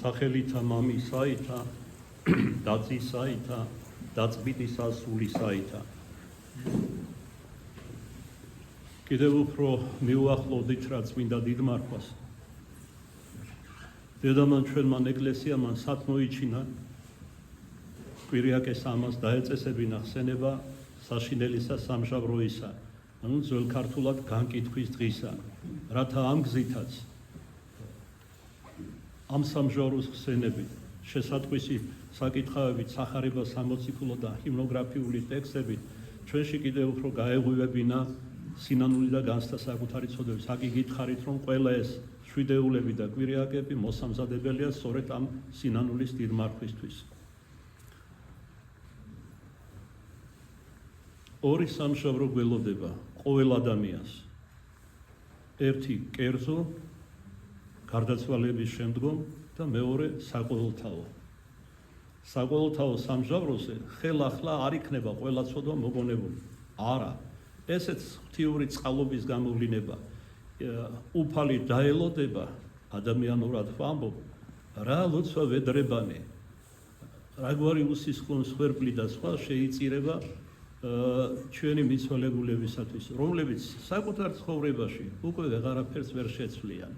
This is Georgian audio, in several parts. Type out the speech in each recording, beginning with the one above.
სახელითა მამისაითა, დაცისაითა, დაწმიდისა სულისაითა. კიდევ უფრო მიუახლოვდით რა წმინდა დიდმარხვას. დედამან ჩვენმან ეკლესიამან სათმოიჩინა, კვირიაკეს ამას დაეწესებინა ხსენება საშინელისა სამჟავროისა, ანუ ძველ ქართულად განკითხვის დღისა, რათა ამ გზითაც ამ სამჟავროს ხსენებით, შესატყვისი საკითხავებით, სახარება სამოციქულო და ჰიმნოგრაფიული ტექსტებით ჩვენში კიდევ უფრო გაეღვივებინა სინანული და განცდა საკუთარი ცოდვების. აქ იგითხარით, რომ ყველა ეს შვიდეულები და კვირიაკები მოსამზადებელია სწორედ ამ სინანულის დიდმარხვისთვის. ორი სამშაბრო გველოდება ყოველ ადამიანს. ერთი კერძო გარდაცვალების შემდგომ და მეორე საყოველთაო. საყოველთაო სამჟავროზე ხელახლა არ იქნება ყველა ცოდვა მოგონებული. არა, ესეც ღვთიური წყალობის გამოვლინება. უფალი დაელოდება ადამიანურად ვამბობ, რა ლოცვა ვედრებანი, რაგვარი უსისხლო მსხვერპლი და სხვა შეიწირება ჩვენი მიცვალებულებისათვის, რომლებიც საკუთარ ცხოვრებაში უკვე ვეღარაფერს ვერ შეცვლიან.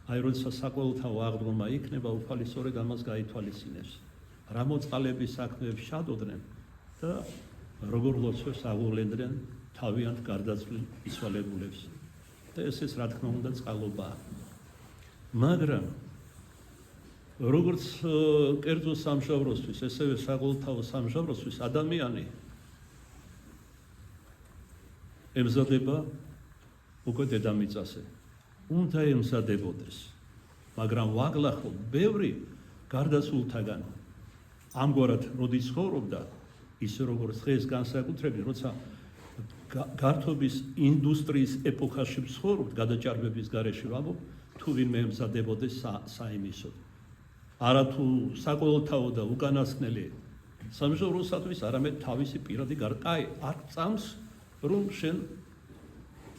აი, როცა საყოველთაო აღდგომა იქნება, უფალი სწორედ ამას გაითვალისწინებს. რა მოწყალების საქმეებს შადოდნენ და როგორ ლოცვებს აღუვლენდნენ თავიანთ გარდაცვლილ მიცვალებულებს. და ესეც რა თქმა უნდა წყალობაა. მაგრამ როგორც კერძო სამჟავროსთვის, ესევე საყოველთაო სამჟავროსთვის ადამიანი ემზადება უკვე დედამიწაზე. უნდა ემზადებოდეს, მაგრამ ვაგლახო ბევრი გარდაცვლილთაგან ამგვარად როდის ცხოვრობდა, ისე როგორც დღეს განსაკუთრებით, როცა გართობის ინდუსტრიის ეპოქაში ვცხოვრობთ, გადაჭარბების გარეშე ვამბობ, თუ ვინმე ემზადებოდეს საიმისოდ. არა თუ საყოველთაო და უკანასკნელი სამჟავროსათვის, არამედ თავისი პირადი აი, არ წამს, რომ შენ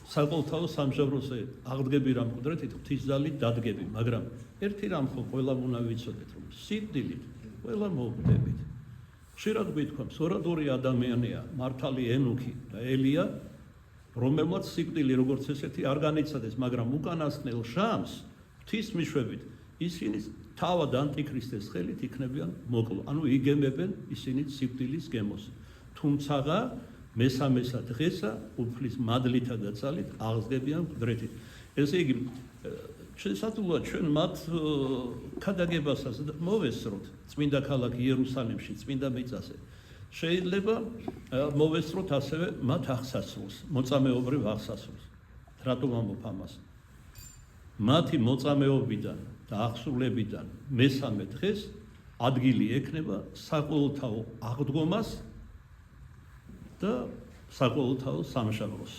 საყოველთაო სამჟავროზე აღდგები რამ მკვდრეთით, ღვთისძალით დადგები, მაგრამ ერთი რამ ხო ყველამ უნდა ვიცოდეთ, რომ სიკვდილით ყველა მოვკვდებით. ხშირად გვითქვამს, ორადორი ადამიანია, მართალი ენუქი და ელია, რომელმაც სიკვდილი როგორც ესეთი არ განიცადეს, მაგრამ უკანასკნელ შამს ღვთის მიშვებით ისინი თავად ანტიქრისტეს ხელით იქნებიან მოკლო. ანუ იგემებენ ისინი სიკვდილის გემოს. თუმცაღა მესამესა დღესა უფლის მადლითა და ძალით აღსდგებიან მკვდრეთით. ესე იგი, შესაძლოა ჩვენ მათ ქადაგებასაც მოვესწროთ წმინდა ქალაქ იერუსალიმში, წმინდა მიწაზე. შეიძლება მოვესწროთ ასევე მათ აღსასრულს, მოწამეობრივ აღსასრულს. რატომ ამბობ ამას? მათი მოწამეობიდან და აღსრულებიდან მესამე დღეს ადგილი ექნება საყოველთაო აღდგომას და საყოველთაო სამჟავროს.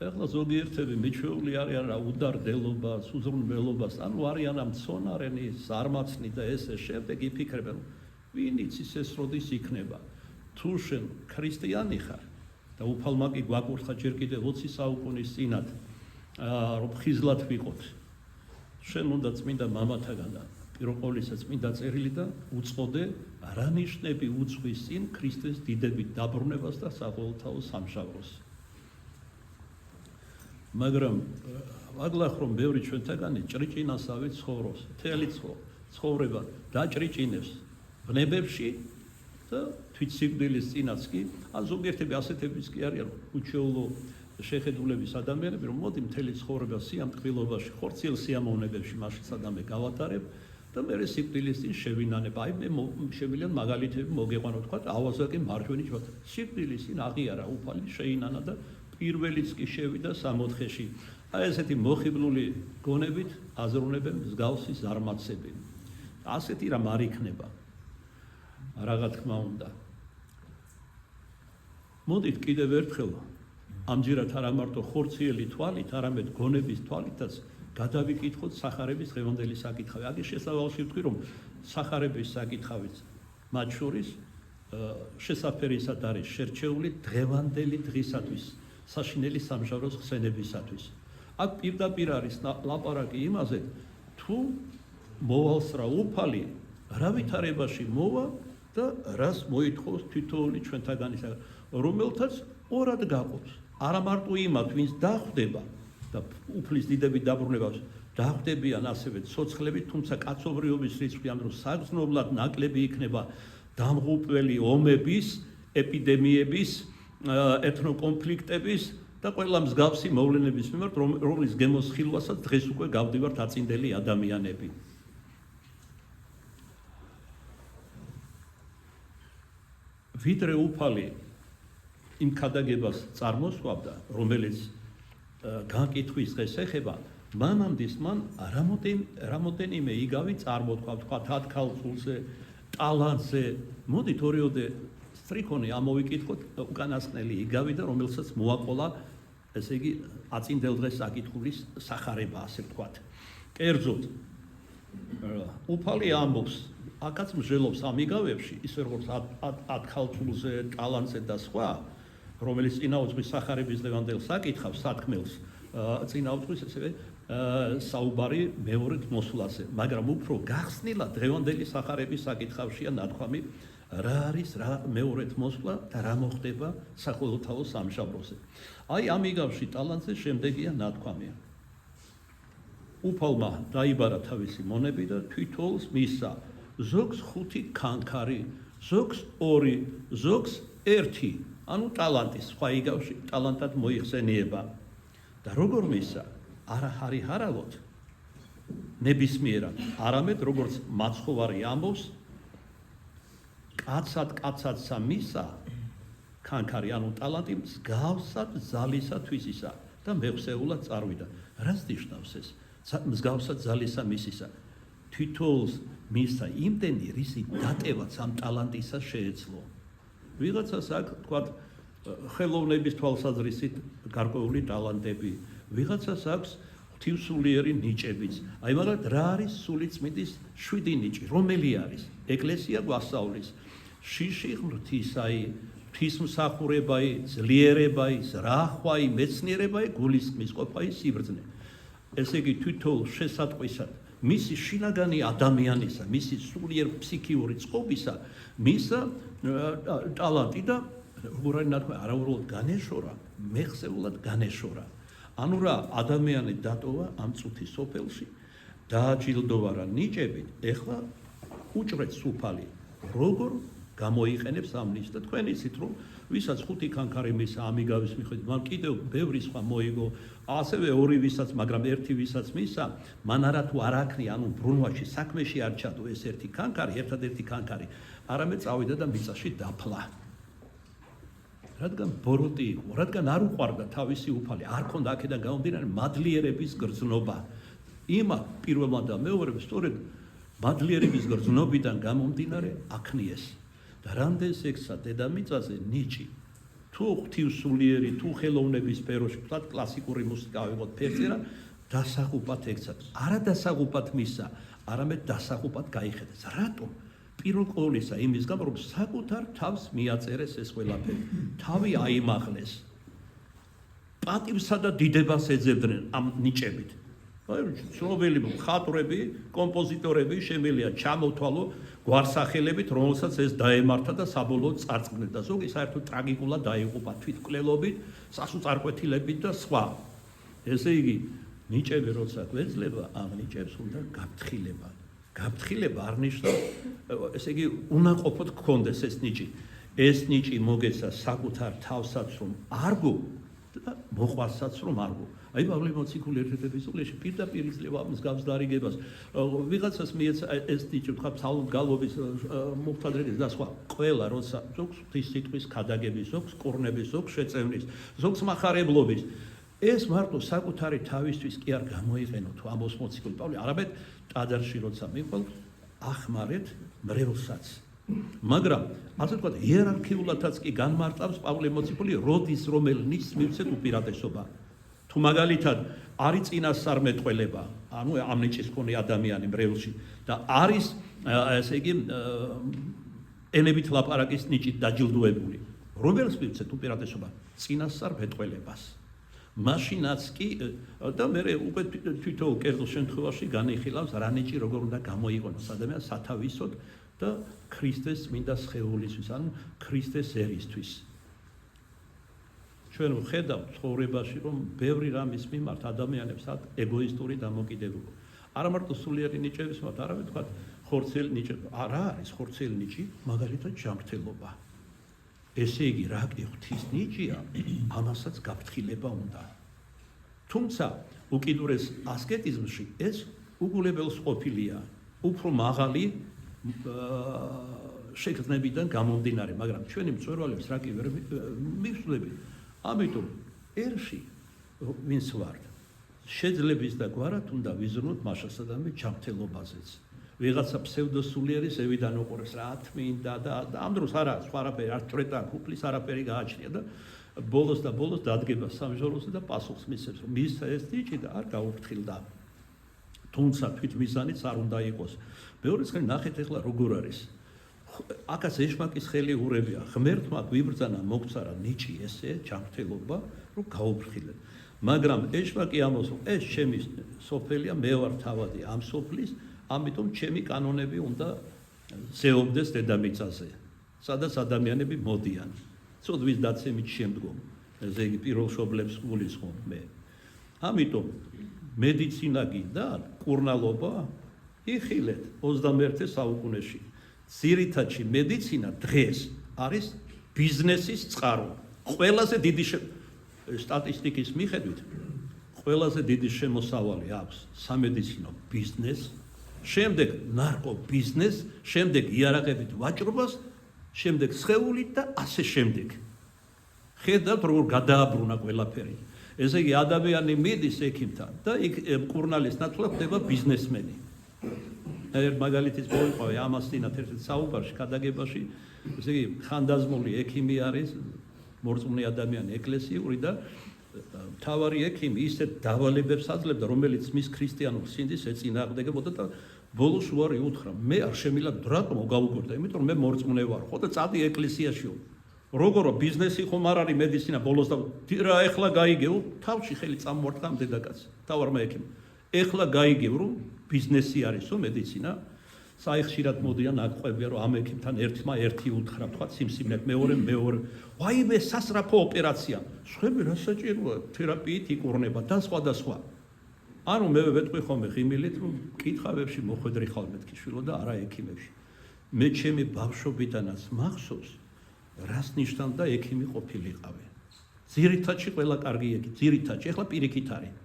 ეხლა ზოგიერთები მიჩვეული არიან რა უდარდელობას, უზრუნველობას, ანუ არიან ამ მცონარენი, ზარმაცნი და ესე შემდეგ იფიქრებენ, ვინ იცის ეს როდის იქნება. თუ შენ ქრისტიანი ხარ და უფალმა კი გვაკურთხა ჯერ კიდევ 20 საუკუნის წინათ, რომ ხიზლად ვიყოთ, შენ უნდა წმინდა მამათაგან და პირველ ყოვლისა წმინდა წერილი და უწყოდე რა ნიშნები უძღვის წინ ქრისტეს დიდებით დაბრუნებას და საყოველთაო სამჟავროს. მაგრამ ვაგლახ რომ ბევრი ჩვენთაგანი ჭრიჭინასავე ცხოვრობს, მთელი ცხოვრება დაჭრიჭინებს ბნებებში და თვით სიკვდილის წინაც კი, ან ზოგიერთები ასეთებიც კი არიან, უჩვეულო შეხედულების ადამიანები, რომ მოდი მთელი ცხოვრება სიამტკბილობაში, ხორციელ სიამოვნებებში მაშინ სადამე გავატარებ და მე სიკვდილის წინ შევინანებ. აი, მე შემიძლია მაგალითები მოგეყვანო, თქვა, ავაზაკი მარჯვენი ჯვართ. სიკვდილის წინ აღიარა უფალი შეინანა და პირველიც კი შევიდა 64-ში. აი, ესეთი მოხიბლული გონებით აზროვნებენ მსგავსი ზარმაცები. ასეთი რამ არ იქნება. რა თქმა უნდა. მოდით კიდევ ერთხელ ამჯერად არა მარტო ხორციელი თვალით, არამედ გონების თვალითაც გადავიკითხოთ სახარების დღევანდელი საკითხავი. აგერ შესავალში ვთქვი, რომ სახარების საკითხავიც მათ შორის შესაფერისად არის შერჩეული დღევანდელი დღისათვის, საშინელი სამჟავროს ხსენებისათვის. აქ პირდაპირ არის ლაპარაკი იმაზე, თუ მოვალს რა უფალი რა ვითარებაში მოვა და რას მოითხოვს თითოეული ჩვენთაგანისა, რომელთაც ორად გაყოფს. არა მარტო იმათ, ვინც დახვდება და უფლის დიდებით დაბრუნებას დახვდებიან ასევე ცოცხლები, თუმცა კაცობრიობის რიცხვი ამ დროს საგრძნობლად ნაკლები იქნება დამღუპველი ომების, ეპიდემიების, ეთნოკონფლიქტების და ყველა მსგავსი მოვლენების მიმართ, რომლის გემოსხილვასაც დღეს უკვე გავდივართ აწინდელი ადამიანები. ვიდრე უფალი იმ ქადაგებას წარმოსვავდა, რომელიც განკითხვის დღეს ეხება, მანამდე მან რამოდენიმე იგავი წარმოთქვა, თქვა თათქალწულზე, ტალანტზე. მოდით ორიოდე სტრიქონი ამოვიკითხოთ უკანასკნელი იგავი და რომელსაც მოაყოლა, ესე იგი, აწინდელ დღეს საკითხulis სახარება, ასე ვთქვათ. კერძოდ, უფალი ამბობს, აკაც მსჯელობს ამ იგავებში, ისე როგორც ათქალწულზე, ტალანტზე და სხვა, რომელიც წინაუძღვის სახარების დღევანდელ საკითხავს, სათქმელს, წინაუძღვის ესევე საუბარი მეორედ მოსვლაზე, მაგრამ უფრო გახსნილად დღევანდელი სახარების საკითხავშია ნათქვამი, რა არის რა მეორედ მოსვლა და რა მოხდება სახელმწიფო სამშაბლოზე. აი ამ იგავში ტალანტზე შემდეგია ნათქვამი. უფალმა დაიბარა თავისი მონები და თვითონს მისცა ზოგს 5 ქანქარი, ზოგს 2, ზოგს 1, ანუ ტალანტის სხვა იგავში ტალანტად მოიხსენიება. და როგორ მისცა? არა ჰარალოდ ნებისმიერად, არამედ როგორც მაცხოვარი ამბობს, კაცადსა მისცა ქანქარი, ანუ ტალანტი მსგავსად ძალისა თვისისა და მეხსეულად წარვიდა. რას ნიშნავს ეს? მსგავსად ძალისა მისისა. თვითონს მისცა იმდენი, რისი დატევაც ამ ტალანტისა შეეძლო. ვიღაცას აქ თქვათ ხელოვნების თვალსაზრისით გარკვეული ტალანტები, ვიღაცას აქვს ღვთივსულიერი ნიჭებიც. აი მაგრამ რა არის სულიწმიდის 7 ნიჭი? რომელი არის? ეკლესია გვასწავლის. შიში ღვთისაი, ღვთისმსახურებაი, ძლიერებაი, ზრახვაი, მეცნიერებაი, გულისხმისყოფაი, სიბრძნე. ესე იგი თვითონ შესატყვისად მისი შინაგანი ადამიანისა, მისი სულიერ ფსიქიური წყობისა, მისა ტალანტი და როგორ არის ნათქვამი, არაუროდ განეშორა, მეხსეულად განეშორა. ანუ რა ადამიანი დატოვა ამ წუთის სოფელში, დააჯილდოვა რა ნიჭებით, ეხლა უჭრեց უფალი, როგორ გამოიყენებს ამ ნიჭს და თქვენ იცით რომ ვისაც 5 ქანქარი მისცა ამ იგავის მიხედვით, მან კიდევ ბევრი სხვა მოიგო, ასევე 2 ვისაც, მაგრამ 1 ვისაც მისცა, მან არა თუ არ აქნია, ანუ ბრუნვაში საქმეში არ ჩადო ეს 1 ქანქარი, ერთადერთი ქანქარი, არამედ წავიდა და მიწაში დაფლა. რადგან ბოროტი იყო, რადგან არ უყვარდა თავისი უფალი, არ ქონდა აქედან გამომდინარე მადლიერების გრძნობა. იმა პირველმა და მეორემ სწორედ მადლიერების გრძნობიდან გამომდინარე აქნიეს. და რამდენს ექცა დედამიწაზე ნიჭი, თუ ღვთივსულიერი, თუ ხელოვნების სფეროში, თქვათ კლასიკური მუსიკა ავიღოთ ფერწერა, დასაღუპად ექცა. არა დასაღუპად მისცა, არამედ დასაღუპად გაიხედეს. რატომ? პირველ ყოვლისა იმის გამო, რომ საკუთარ თავს მიაწერეს ეს ყველაფერი. თავი აიმაღლეს. პატივსა და დიდებას ეძებდნენ ამ ნიჭებით. ცნობილი მხატვრები, კომპოზიტორები შემიძლია ჩამოთვალო გვარსახელებით, რომელსაც ეს დაემართა და საბოლოოდ წარწმუნდა. ზოგი საერთოდ ტრაგიკულად დაიღუპა თვითმკვლელობით, სასუწარკვეთილებით და სხვა. ესე იგი, ნიჭები როცა გვეძლება, ამ ნიჭებს უნდა გაფრთხილება. გაფრთხილება არ ნიშნავს, ესე იგი, უნაყოფოდ გქონდეს ეს ნიჭი. ეს ნიჭი მოგეცა საკუთარ თავსაც რომ არგო და მოყვასაც რომ არგო. აი პავლე მოციქული ერთ-ერთი სულეში პირდაპირ იძლევა მსგავს დარიგებას. ვიღაცას მიეცა ეს ნიჭი, თქვა ფსალმ გალობის მომთადრედის და სხვა. ყველა როცა ზოგს ღვთის სიტყვის ქადაგების, ზოგს კურნების, ზოგს შეწევნის, ზოგს მახარებლობის. ეს მარტო საკუთარი თავისთვის კი არ გამოიყენო თუ ამბობს მოციქული პავლე, არამედ ტაძარში როცა მიყოლ, ახმარეთ მრევლსაც. მაგრამ ასე ვთქვათ, იერარქიულადაც კი განმარტავს პავლე მოციქული, როდის რომელ ნიჭს მივცეთ უპირატესობა. თუ მაგალითად არის წინასწარმეტყველება, ანუ ამ ნიჭის მქონე ადამიანი მრევლში და არის ესე იგი ენებით ლაპარაკის ნიჭით დაჯილდოებული, რომელს მივცეთ უპირატესობა? წინასწარმეტყველებას. მაშინაც კი და მე უკვე თვითონ კერძო შემთხვევაში განიხილავს რა ნიჭი როგორ უნდა გამოიყენოს ადამიანს სათავისოდ და ქრისტეს წმინდა სხეულისთვის, ანუ ქრისტეს ერისთვის. ჩვენ ვხედავთ ცხოვრებაში, რომ ბევრი რამის მიმართ ადამიანებს აქვს ეგოისტური დამოკიდებულება. არა მარტო სულიერი ნიჭების მიმართ, არამედ თქვა ხორცელი ნიჭი. არა არის ხორცელი ნიჭი, მაგალითად ჯანმრთელობა. ესე იგი, რა კი ღვთის ნიჭია, ამასაც გაფრთხილება უნდა. თუმცა უკიდურეს ასკეტიზმში ეს უგულებელს ყოფილია, უფრო მაღალი შეგრძნებიდან გამომდინარე, მაგრამ ჩვენი მწვერვალებს რა კი ვერ მივსვლები. ამიტომ ერში ვინც ვართ, შეძლების და გვარად უნდა ვიზრუნოთ მაშასა და მე ჯანმრთელობაზეც. ვიღაცა ფსევდოსულიერი ზევიდან უყურებს რა თმინდა და ამ დროს არა სხვა არაფერი არ ჭრეტა კუპლის არაფერი გააჩნია და ბოლოს დადგება სამჟოროზე და პასუხს მისცემს რომ მის ეს ნიჭი და არ გაუფრთხილდა. თუმცა თვითმიზანიც არ უნდა იყოს. მეორე წელი ნახეთ ახლა როგორ არის. აკაც ეშმაკის ხელი ურებია, ღმერთმა გვიბრძანა მოგცარა ნიჭი ესე ჯანმრთელობა, რომ გაუფრთხილეთ. მაგრამ ეშმაკი ამბობს რომ ეს ჩემი სოფელია, მე ვარ თავადი ამ სოფლის, ამიტომ ჩემი კანონები უნდა ზეობდეს დედამიწაზე, სადაც ადამიანები მოდიან. ცოდვის დაცემით შემდგომ, ესე იგი პირველ შობლებს გულისხმობ მე. ამიტომ მედიცინა გინდა, კურნალობა იხილეთ 21 საუკუნეში. ძირითადში მედიცინა დღეს არის ბიზნესის წყარო. ყველაზე დიდი სტატისტიკის მიხედვით, ყველაზე დიდი შემოსავალი აქვს სამედიცინო ბიზნესს, შემდეგ ნარკო ბიზნესს, შემდეგ იარაღებით ვაჭრობას, შემდეგ სხეულით და ასე შემდეგ. ხედავთ როგორ გადააბრუნა ყველაფერი. ესე იგი ადამიანი მიდის ექიმთან და იქ მკურნალის ნაცვლად ხდება ბიზნესმენი. მაგალითის მოიყვავე ამას წინათ ერთ საუბარში, ქადაგებაში, ესე იგი ხანდაზმული ექიმი არის, მორწმუნე ადამიანი ეკლესიური და მთავარი ექიმი ისეთ დავალებებს აძლევდა, რომელიც მის ქრისტიანულ სინდის ეწინააღმდეგებოდა და ბოლოს უარი უთხრა, მე არ შემილაგდ რატომ გავუკვირდა, იმიტომ რომ მე მორწმუნე ვარ, ხო და წადი ეკლესიაშიო. როგორო ბიზნესი ხომ არ არის მედიცინა ბოლოს და რა ეხლა გაიგეო, თავში ხელი წამოვარდა დედაკაცს, თავარმა ექიმ. ეხლა გაიგებ რომ ბიზნესი არისო მედიცინა, საიხშირად მოდიან აკყვებიან რომ ამ ექიმთან ერთმა ერთი უთხრა, თქვა სიმსივნეთ მეორე. ვაიმე სასწრაფო ოპერაცია. სხვები რა საჭიროა, თერაპიით იკურნება და სხვა. ანუ მე ვეტყვი ხოლმე ღიმილით რომ კითხავებში მოხვედრი ხალ მეთქი შვილო და არა ექიმებში. მე ჩემი ბავშვობიდანაც მახსოვს რას ნიშნავდა ექიმი ყოფილიყავი. ძირითადში ყველა კარგი ექიმი, ძირითადში, ეხლა პირიქით არის.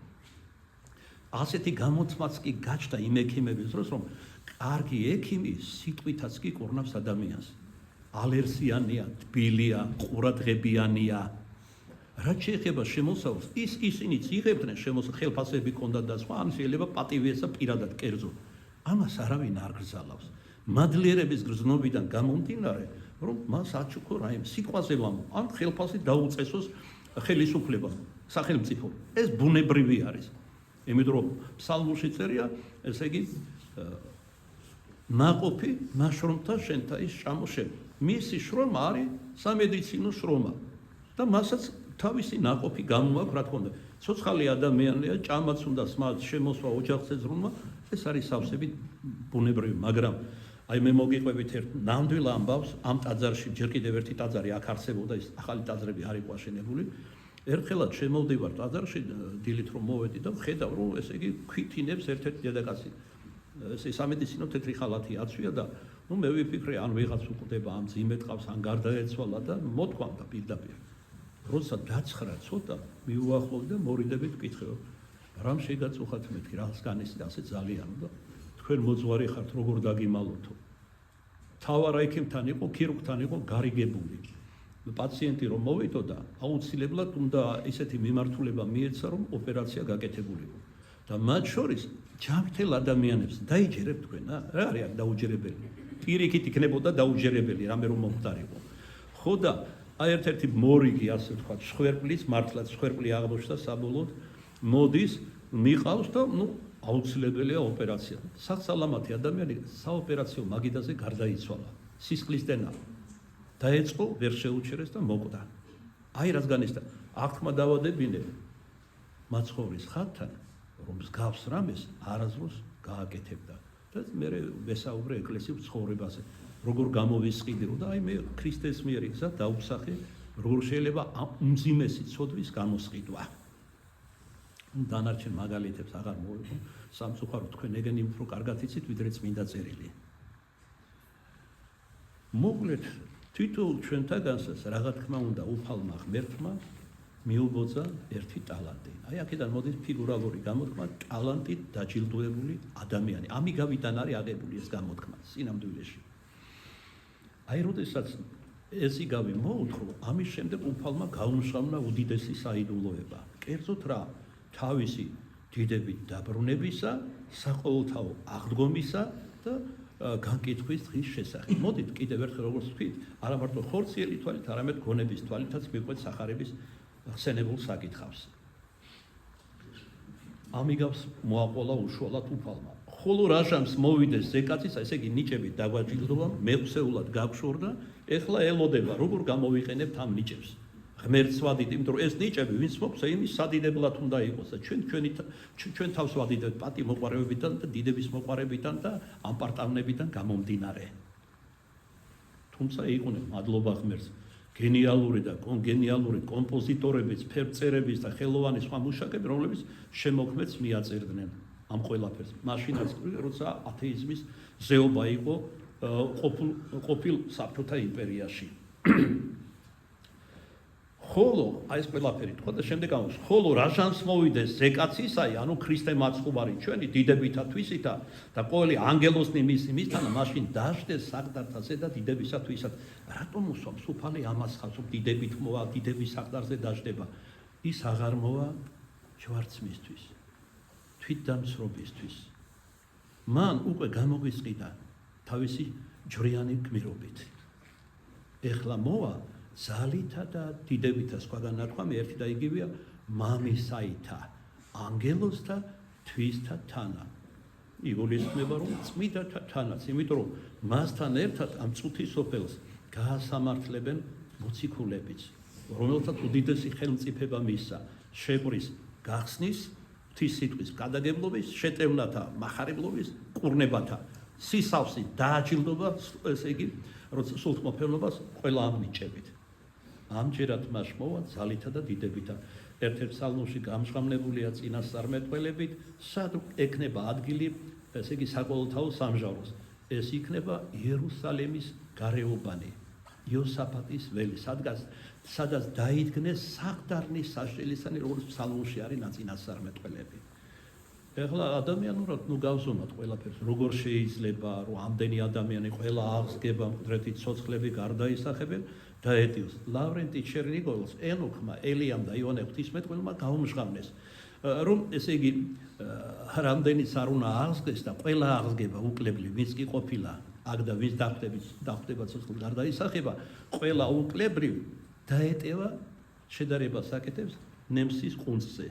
ასეთი გამოცმაც კი გაჩნდა იმ ექიმების დროს, რომ კარგი ექიმი სიტყვითაც კი კურნავს ადამიანს. ალერსიანია, თბილია, ყურადღებიანია. რაც შეეხება შემოსავალს, ისინიც იღებდნენ ხელფასები ჰქონდათ და სხვა, ან შეიძლება პატივიესა პირადად კერძო. ამას არავინ არ გრძალავს. მადლიერების გრძნობიდან გამომდინარე, რომ მას აჩუქო რაიმე სიტყვაზე ვამბობ, ან ხელფასი დაუწესოს ხელისუფლებამ, სახელმწიფომ. ეს ბუნებრივი არის. იმიტომ რომ ფსალმურში წერია, ესე იგი ნაყოფი ნაშრომთა შენთა ის ჭამოშენ. მისი შრომა არის სამედიცინო შრომა და მასაც თავისი ნაყოფი გამოაქვს, რა თქმა უნდა. ცოცხალი ადამიანია, ჭამაც უნდა სმაც შემოსვა ოჯახზე ზრუნვა, ეს არის სავსებით ბუნებრივი, მაგრამ აი მე მოგიყვებით ერთ ნამდვილ ამბავს, ამ ტაძარში ჯერ კიდევ ერთი ტაძარი აქ არსებობდა, ის ახალი ტაძრები არ იყო აშენებული. ერთხელაც შემოვდივარ ტაძარში, დილით რომ მოვედი და ვხედავ, რომ ესე იგი ქვითინებს ერთ-ერთი დედაკაცი. ესე სამედიცინო თეთრი ხალათი აცვია და ნუ მე ვიფიქრე, ან ვიღაც უყდება ამ ძიმეთყავს, ან გარდაეცვალა და მოთქვამდა პირდაპირ. როცა დაცხრა ცოტა, მიუახლოვდი და მორიდებით ვკითხე, რამ შეგაწუხათ მეთქი, რას განიცდა ასე ძალიან და თქვენ მოძღვარი ხართ, როგორ დაგიმალოთო. თავარ ექიმთან იყო, ქირურგთან იყო გარიგებული. პაციენტი რომ მოვიდოდა, აუცილებლად უნდა ისეთი მიმართულება მიეცა, რომ ოპერაცია გაკეთებულიყო. და მათ შორის ჯანმრთელ ადამიანებს დაიჯერებ თქვენ, რა არის აქ დაუჯერებელი? პირიქით იქნებოდა დაუჯერებელი, რამე რომ მომხდარიყო. ხო და აი ერთ-ერთი მორიგი, ასე ვთქვათ, სხვერპლის, მართლაც სხვერპლი აღმოჩნდა საბოლოოდ, მოდის, მიყავს და ნუ აუცილებელია ოპერაცია. სახსალამათი ადამიანი საოპერაციო მაგიდაზე გარდაიცვალა. სისხლის დენა დაეწყო, ვერ შეუჩერეს და მოკვდა. აი რას განიცდა. აღთქმა დავადებინე, მაცხოვრის ხატთან, რომ მსგავს რამეს არასდროს გააკეთებდა. და მე ვესაუბრე ეკლესიის ცხოვრებაზე, როგორ გამოვისყიდი, რომ და აი მე ქრისტეს მიერ გზა დაუსახე, როგორ შეიძლება უმძიმესი ცოდვის გამოსყიდვა. დანარჩენ მაგალითებს აღარ მოვიყო, სამწუხაროდ თქვენ ეგენი უფრო კარგად იცით, ვიდრე წმინდა წერილი. მოკლედ თითოეულ ჩვენთაგანსაც რაღა თქმა უნდა უფალმა ღმერთმა მიუბოძა ერთი ტალანტი. აი აქედან მოდის ფიგურალური გამოთქმა ტალანტით დაჯილდოებული ადამიანი. ამიგავიდან არის აღებული ეს გამოთქმა სინამდვილეში. აი როდესაც ეს იგავი მოუთხრო, ამის შემდეგ უფალმა გაუმჟღავნა უდიდესი საიდუმლოება. კერძოდ რა, თავისი დიდებით დაბრუნებისა, საყოველთაო აღდგომისა და განკითხვის დღის შესახებ. მოდით კიდევ ერთხელ როგორც ვთქვით, არა მარტო ხორციელი თვალით, არამედ გონების თვალითაც მიყვეთ სახარების ხსენებულ საკითხავს. ამიგავს მოაყოლა უშუალოდ უფალმა. ხოლო რა ჟამს მოვიდეს ზეკაცის, ესე იგი ნიჭებით დაგვაჯილდოვა, მეუხსეულად გაგშორდა, ეხლა ელოდება, როგორ გამოვიყენებთ ამ ნიჭებს. ღმერთს ვადით, იმიტომ რომ ეს ნიჭები ვინც მოგვცა, იმის სადიდებლად უნდა იყოს და ჩვენ თავს ვადიდეთ პატი მოყარებებიდან და დიდების მოყარებებიდან და ამ პარტავნებიდან გამომდინარე. თუმცა იყვნენ მადლობა ღმერთს, გენიალური და გენიალური კომპოზიტორების, ფერწერების და ხელოვანი სხვა მუშაკები, რომლებიც შემოქმედს მიაწერდნენ ამ ყველაფერს. მაშინაც როცა ათეიზმის ზეობა იყო ყოფილ საბჭოთა იმპერიაში. ხოლო აი ეს ყველაფერი თქვა და შემდეგ ამბობს, ხოლო რა ჟანს მოვიდეს ზეკაცისაი, ანუ ქრისტე მაცხოვარი ჩვენი დიდებითა თვისითა და ყოველი ანგელოზნი მისთანა მაშინ დაждდეს საყდართა ზედა დიდებისათვისად. რატომ უსვამს უფალი ამას ხავს, რომ დიდებით მოვა, დიდების საყდარზე დაждდება? ის აღარ მოვა ჯვარცმისთვის, თვითდამცრობისთვის. მან უკვე გამოგვისყიდა თავისი ჯვრიანი გმირობით. ეხლა მოვა ძალითა და დიდებითა სხვაგან ნათქვამი ერთი და იგივეა მამისაითა, ანგელოზთა თვისთა თანა. იგულისხმება რომ წმიდათა თანაც, იმიტომ რომ მასთან ერთად ამ წუთის სოფელს გაასამართლებენ მოციქულებიც, რომელთაც უდიდესი ხელმწიფება მისცა, შეგვრის გახსნის, ღვთის სიტყვის გადაგებლობის, შეტევნათა, მახარებლობის, კურნებათა, სისავსით დააჯილდობა, ესე იგი, როცა სულთმოფენობას ყველა ამ ნიჭებით. ამჯერად მას მოვა ძალითა და დიდებითა. ერთ-ერთ სალმოში გამჟღავნებულია წინასწარმეტყველებით, სად ექნება ადგილი, ესე იგი საყოველთაო სამჟავროს. ეს იქნება იერუსალემის გარეუბანი, იოსაფატის ველი, სადაც დაიდგნეს საყდარნის საშელისანი, როგორც სალმოში არის ნაწინასწარმეტყველები. ეხლა ადამიანურად გავზომოთ ყველაფერს, როგორ შეიძლება რომ ამდენი ადამიანი ყველა აღსგება მკვდრეთი ცოცხლები გარდაისახებენ და ეტიოს. ლავრენტი ჩერნიგოვის ენოქმა, ელიამ და იოანე ღვთისმეტყველმა გაუმჟღავნეს, რომ ესე იგი რამდენიც არ უნდა აღსგეს და ყველა აღსგება უკლებლი, ვინც კი ყოფილა აქ და ვინც დახვდება ცოცხლად გარდაისახება, ყველა უკლებრივ დაეტევა შედარებას აკეთებს ნემსის ყუნწზე.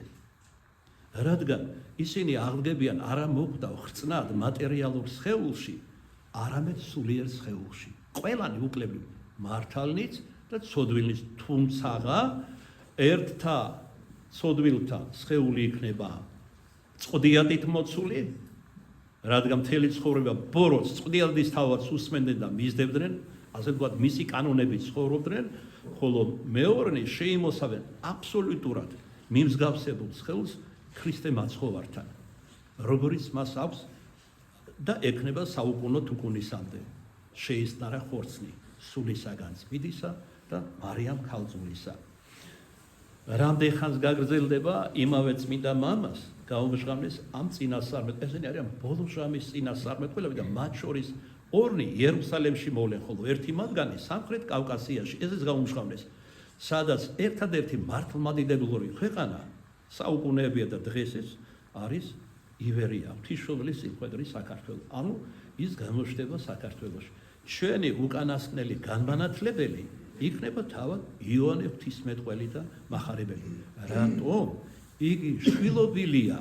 რადგან ისინი აღდგებიან არა მოხვდა ხრწნად მატერიალურ სხეულში, არამედ სულიერ სხეულში. ყველანი უკლებრივ მართალნიც და ცოდვილნიც, თუმცაღა ერთთა ცოდვილთა სხეული იქნება წყდიადით მოცული, რადგან მთელი ცხოვრება ბოროტს წყდიადის თავად უსმენდნენ და მისდევდნენ, ასე ვთქვათ, მისი კანონებით ცხოვრობდნენ, ხოლო მეორნი შეიმოსავენ აბსოლუტურად მიმსგავსებულ სხეულს ქრისტე მაცხოვართან, როგორც მას აქვს და ექნება საუკუნო თუკუნისამდე. შეისწარა ხორცნი სულისაგან წმიდისა და მარიამ ქალწულისა. რამდენ ხანს გაგრძელდება იმავე წმინდა მამას გაუმჟღავნეს ამ წინასწარმეტყველებს. ესენი არიან ბოლო ჟამის წინასწარმეტყველები და მათ შორის ორნი იერუსალემში მოვლენ, ხოლო ერთი მათგანი სამხრეთ კავკასიაში, ესეც გაუმჟღავნეს, სადაც ერთადერთი მართლმადიდებლური ქვეყანა საუკუნეებია და დღესაც არის ივერია, ღვთისმშობლის სიმხვედრის საქართველო. ანუ ის გამოჩნდება საქართველოში. ჩვენი უკანასკნელი განმანათლებელი იქნება თავად იოანე ღვთისმეტყველი და მახარებელი. რატომ? იგი შვილობილია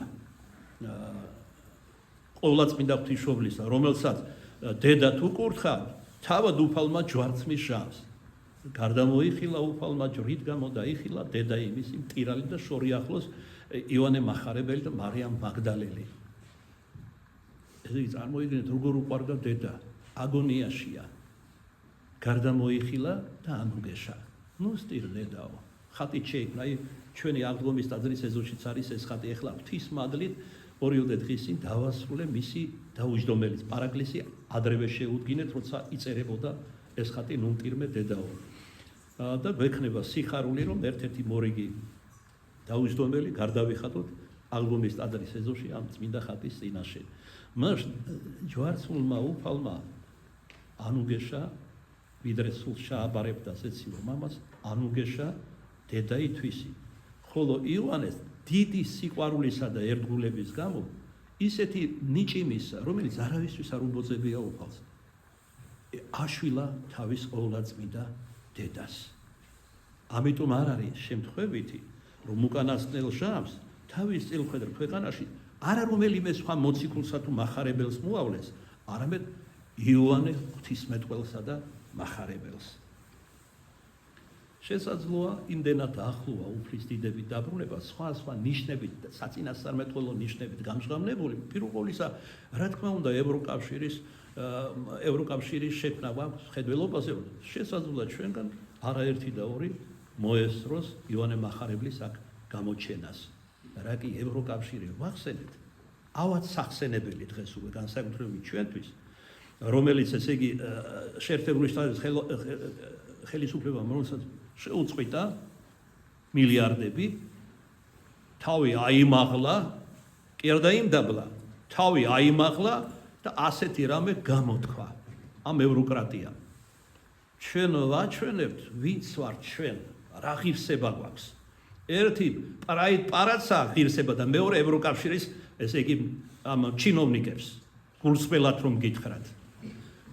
ყოვლადწმინდა ღვთისმშობლისა, რომელსაც დედა თუ კურთხა, თავად უფალმა ჯვარცმის ჟამს. გარდამოიხილა უფალმა ჯვრით გამო დაიხილა დედა იმისი მტირალი და შორი ახლოს ივანე მახარებელი და მარიამ მაგდალელი. ესე იგი წარმოიდგინეთ როგორ უყვარდა დედა, აგონიაშია. გარდა მოიხილა და ანუგეშა. ნუ სტირ დედაო. ხატი შეიქმნა, ჩვენი აღდგომის ტაძრის ეზოშიც არის ეს ხატი, ეხლა ღვთის მადლით ორიოდე დღის წინ დავასრულე მისი დაუჯდომელი პარაკლისი ადრევე შეუდგინეთ, როცა იწერებოდა ეს ხატი ნუ მტირმე დედაო. და გვექნება სიხარული, რომ ერთ-ერთი მორიგი დაუჯდომელი გარდავიხატოთ აღდგომის ტაძრის ეზოში ამ წმინდა ხატის წინაშე. მას ჯვარცმულმა უფალმა ანუგეშა ვიდრე სულ შეაბარებდა ზეციურ მამას, ანუგეშა დედა ითვისი. ხოლო ივანეს დიდი სიყვარულისა და ერთგულების გამო ისეთი ნიჭიმისა, რომელიც არავისთვის არ უბოძებია უფალს, აშვილა თავის ყოვლადწმიდა დედას. ამიტომ არ არის შემთხვევითი, რომ უკანასკნელ ჟამს თავის წილხვედრ ქვეყანაში არა რომელიმე სხვა მოციქულსა თუ მახარებელს მოავლეს, არამედ იოანე ღვთისმეტყველსა და მახარებელს. შესაძლოა იმდენად ახლოა უფლის დიდებით დაბრუნება სხვა ნიშნებით, საწინასწარმეტყველო ნიშნებით გამჟღავნებული, პირველ ყოვლისა, რა თქმა უნდა, ევროკავშირის შექმნა გვაქვს ხედველობაზე, შესაძლოა ჩვენგან არაერთი და ორი მოესწროს ივანე მახარებლის აქ გამოჩენას. რა კი ევროკავშირი ვახსენეთ, ავად სახსენებელი დღეს უკვე განსაკუთრებით ჩვენთვის, რომელიც ესე იგი შეერთებული შტატების ხელისუფლებამ რომელსაც შეუწყვიტა მილიარდები, თავი აიმაღლა, კი არა დაიმდაბლა, თავი აიმაღლა და ასეთი რამე გამოთქვა ამ ევროკრატიამ. ჩვენ ვაჩვენებთ, ვინც ვართ ჩვენ, რა ღირსება გვაქვს. ერთი პარაცა ღირსება და მეორე ევროკავშირის, ესე იგი ამ ჩინოვნიკებს გულსხმელად რომ გითხრათ.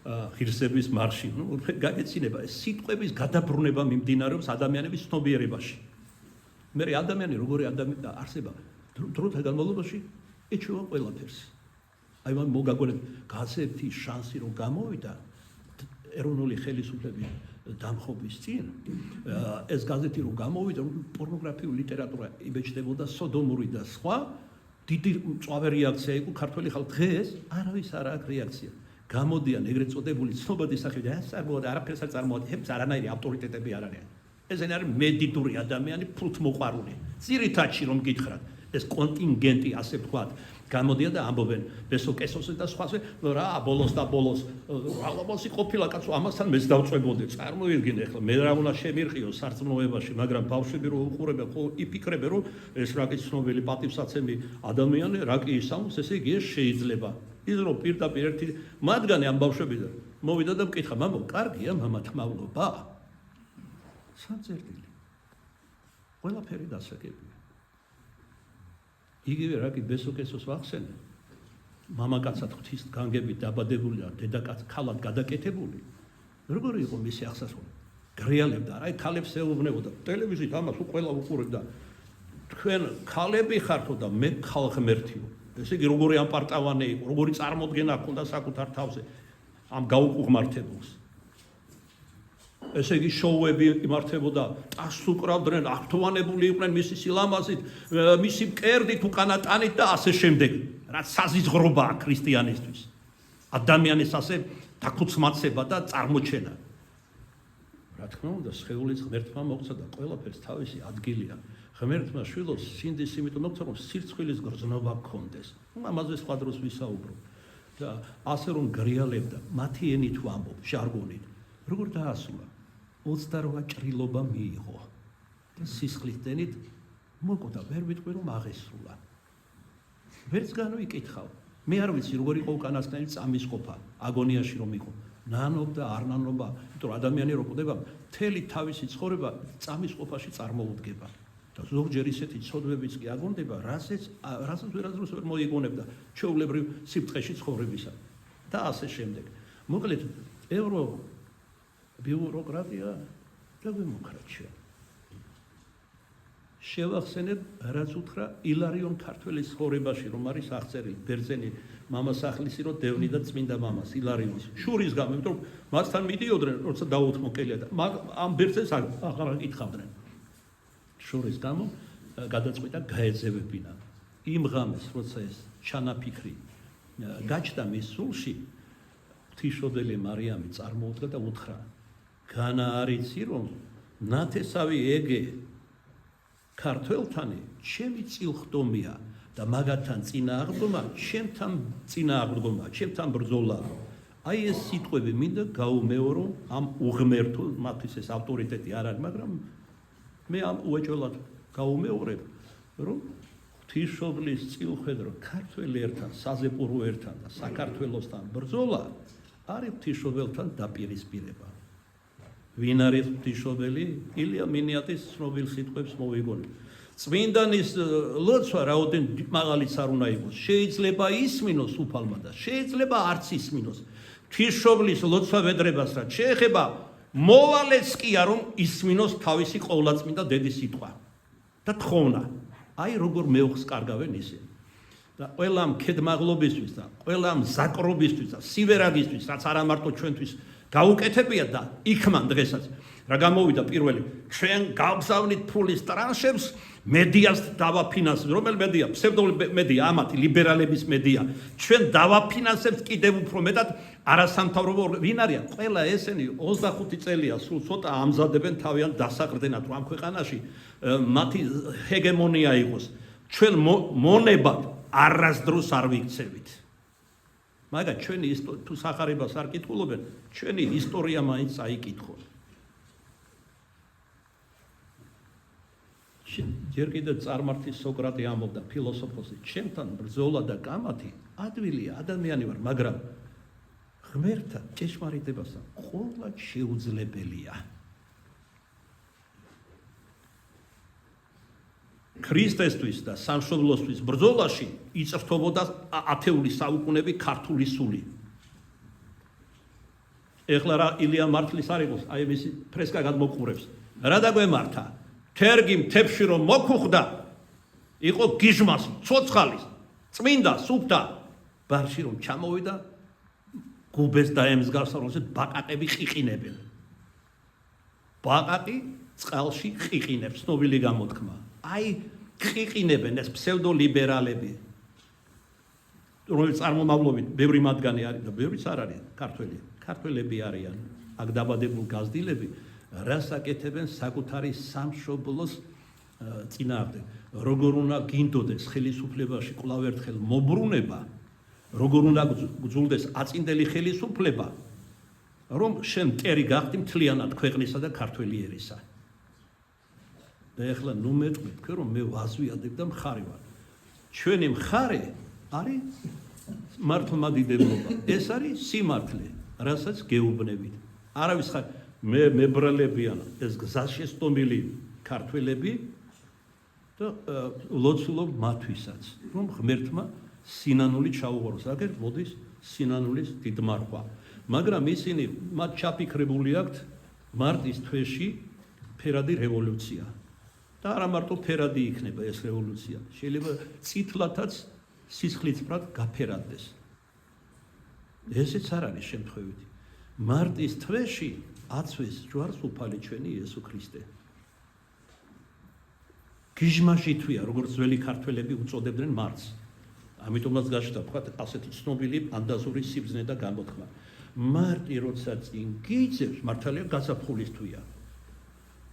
ღირსების მარში, გაგეცინება ეს სიტყვების გადაბრუნება მიმდინარეობს ადამიანების ცნობიერებაში. მე ადამიანი როგორი ადამიანი არსება დროთა განმავლობაში ეჩვევა ყველაფერს. აი მან მოგაგონებ გაზეთი შანსი რომ გამოვიდა ეროვნული ხელისუფლების დამხობის წინ, ეს გაზეთი რომ გამოვიდა, პორნოგრაფიული ლიტერატურა იბეჭდებოდა, სოდომური და სხვა, დიდი მწვავე რეაქცია იყო ქართველი ხალხი. დღეს არავის არ აქვს რეაქცია. გამოდიან ეგრეთ წოდებული ცნობადი სახეები, ეს წარმოადა არაფერს არ წარმოადა, ეს არანაირი ავტორიტეტები არ არიან. ესენი არის მედიტური ადამიანი, ფულთმოყვარული. ძირითადში რომ გითხრათ, ეს კონტინგენტი ასე ვთქვათ, გამოდიან და ამბობენ ბესოკესოსზე და სხვაზე, რა ბოლოს რაღაცი ყოფილა კაცო, ამასთან მეც დავწვებოდი. წარმოიდგინე ახლა მე რა უნდა შემირყიო სარწმუნოებაში, მაგრამ ბავშვები რო უყურებენ, ხო იფიქრებენ, რომ ეს რა კი ცნობილი პატივსაცემი ადამიანი, რა კი ისამოს, ესე იგი ეს შეიძლება. ის რომ პირდაპირ ერთი მათგანი ამ ბავშვებიდან მოვიდა და მკითხა, მამო, კარგია მამა თმავლობა? საწერდილი. ყველაფერი დასაგებია. იგივე რა კი ბესოკესოს ვახსენე. მამაკაცად ღვთის განგებით დაბადებული და დედაკაც ქალად გადაკეთებული. როგორი იყო მისი აღსასრულო? გრეალებდა, აი ქალებს ეუბნებოდა. ტელევიზიით ამას ყველა უყურებდა. თქვენ ქალები ხართო და მე ხალხმერთიო. ესე იგი როგორი ამპარტავანი იყო, როგორი წარმოდგენა ჰქონდა საკუთარ თავზე ამ გაუკუღმართებულს. ესე იგი შოუები იმართებოდა, ტასს უკრავდნენ, აქტოვანებული იყვნენ მისი სილამაზით, მისი მკერდით, უკანა ტანით და ასე შემდეგ. რაც საზიზღრობაა ქრისტიანისთვის. ადამიანის ასე დაქუცმაცება და წარმოჩენა. რა თქმა უნდა, სხეულის ღმერთმა მოგცა და ყველაფერს თავისი ადგილია. ღმერთმა შვილოს სინდის იმიტომ მოგცა, რომ სირცხვილის გრძნობა გქონდეს. ამაზე სხვა დროს ვისაუბრობ. და ასე რომ გრიალებდა, მათი ენით ვამბობ, ჟარგონით. როგორ დაასრულა? 28 ჭრილობა მიიღო და სისხლის დენით მოკვდა, ვერ ვიტყვი რომ აღესრულა. ვერც განვიკითხავ. მე არ ვიცი როგორ იყო უკანასკნელი წამის ყოფა, აგონიაში რომ იყო. ნანობდა, არ ნანობა, იმიტომ რომ ადამიანი რო კვდება, მთელი თავისი ცხოვრება წამის ყოფაში წარმოუდგება. და ზოგჯერ ისეთი ცოდვებიც კი აგონდება, რასაც ვერასდროს ვერ მოიგონებდა ჩვეულებრივ სიფრთხეში ცხოვრებისა და ასე შემდეგ. მოკლედ, ბიუროკრატია და დემოკრატია. შევახსენებ, რაც უთხრა ილარიონ ქართველის ცხოვრებაში, რომ არის აღწერილი ბერძენი მამასახლისი, რომ დევნი და წმინდა მამას ილარიონის შურის გამო, იმიტომ რომ მასთან მიდიოდნენ, როცა დაუთმოკელია და ამ ბერძენს აღარ აკითხავდნენ. შურის გამო გადაწყვიტა გაეძევებინა. იმ ღამეს, როცა ეს ჩანაფიქრი გაჩნდა მის სულში, ღვთისმშობელი მარიამი წარმოუდგა და უთხრა: განა არიცი, რომ ნათესავი ეგე ქართველთანი ჩემი წილხდომია და მაგათთან წინააღმდგომა ჩემთან წინააღმდგომა, ჩემთან ბრძოლაა. აი ეს სიტყვები მინდა გაუმეორო ამ უღმერთო, მათთვის ეს ავტორიტეტი არ არის, მაგრამ მე ამ უეჭველად გაუმეორებ, რომ ღვთისმშობლის წილხედრო ქართველი ერთან, საზეპურო ერთან და საქართველოსთან ბრძოლა არის ღვთისმშობელთან დაპირისპირება. ვინ არის ღვთისმშობელი? ილია მინიატის ცნობილ სიტყვებს მოვიგონებ. წმინდანის ლოცვა რაოდენ მაღალიც არ უნდა იყოს. შეიძლება ისმინოს უფალმა და შეიძლება არც ისმინოს. ღვთისმშობლის ლოცვა ვედრებას რაც შეეხება, მოვალეც კი არ რომ ისმინოს თავისი ყოვლადწმინდა დედის სიტყვა და თხოვნა. აი როგორ მეუხს კარგავენ ისინი. და ყველა ამ ქედმაღლობისთვის და ყველა ამ ზაკრობისთვის და სივერაგისთვის, რაც არა მარტო ჩვენთვის გაუკეთებია და იქმან დღესაც რა გამოვიდა პირველი, ჩვენ გავგზავნით ფულის ტრანშებს, მედიას დავაფინანსებთ. რომელ მედია? ფსევდომედია, ამათი ლიბერალების მედია. ჩვენ დავაფინანსებთ კიდევ უფრო მეტად არასამთავრობო. ვინ არიან? ყველა ესენი 25 წელია, სულ ცოტა ამზადებენ თავიანთ დასაყრდენად, რომ ამ ქვეყანაში მათი ჰეგემონია იყოს. ჩვენ მონებად არასდროს არ ვიქცევით. მაგრამ ჩვენი თუ სახარებას არ კითხულობენ, ჩვენი ისტორია მაინც აიკითხონ. ჯერ კიდევ წარმართის სოკრატე ამბობდა, ფილოსოფოსი, ჩემთან ბრძოლა და კამათი ადვილია, ადამიანი ვარ, მაგრამ ღმერთთან ჭეშმარიტებასთან ყოვლად შეუძლებელია. ქრისტესთვის და სამშობლოსთვის ბრძოლაში იწრთობოდა ათეული საუკუნები ქართული სული. ეხლა რა ილია მართლის არ იყოს, აი მისი ფრესკა გადმოყურებს. რა დაგვემართა? თერგი მთებში რომ მოქუხდა, იყო გიჟმას, ცოცხალის, წმინდა, სუფთა, ბარში რომ ჩამოვიდა, გუბეს დაემსგავსა, რომ ბაყაყები ყიყინებენ. ბაყაყი წყალში ყიყინებს, ცნობილი გამოთქმა. აი ყიყინებენ ეს ფსევდოლიბერალები, რომელიც წარმომავლობით ბევრი მათგანი არის და ბევრიც არ არის ქართველი. ქართველები არიან, აქ დაბადებულ გაზრდილები, რას აკეთებენ საკუთარი სამშობლოს წინააღმდეგ. როგორ უნდა გინდოდეს ხელისუფლებაში კვლავ ერთხელ მობრუნება, როგორ უნდა გძულდეს აწინდელი ხელისუფლება, რომ შენ მტერი გახდი მთლიანად ქვეყნისა და ქართველი ერისა. და ეხლა ნუ მეტყვი თქვენ რომ მე ვაზვიადებ და მხარი ვარ. ჩვენი მხარე არის მართლმადიდებლობა. ეს არის სიმართლე, რასაც გეუბნებით. არავის ხარ მე მებრალებიან ეს გზაშესტომილი ქართველები და ლოცულობ მათვისაც, რომ ღმერთმა სინანული ჩაუღაროს. აგერ მოდის სინანულის დიდმარხვა. მაგრამ ისინი მათ ჩაფიქრებული აქვთ მარტის თვეში ფერადი რევოლუცია. და არა მარტო ფერადი იქნება ეს რევოლუცია, შეიძლება წითლათაც სისხლისფრად გაფერადდეს. ესეც არ არის შემთხვევითი. მარტის თვეში აცვეს ჯვარს უფალი ჩვენი იესო ქრისტე. გიჟმაში თვია, როგორც ძველი ქართველები უწოდებდნენ მარტს. ამიტომაც გაჩნდა თქვა ასეთი ცნობილი ანდაზური სიბრძნე და გამოთქმა. მარტი როცა წინ გიძევს, მართალია გაზაფხულის თვია.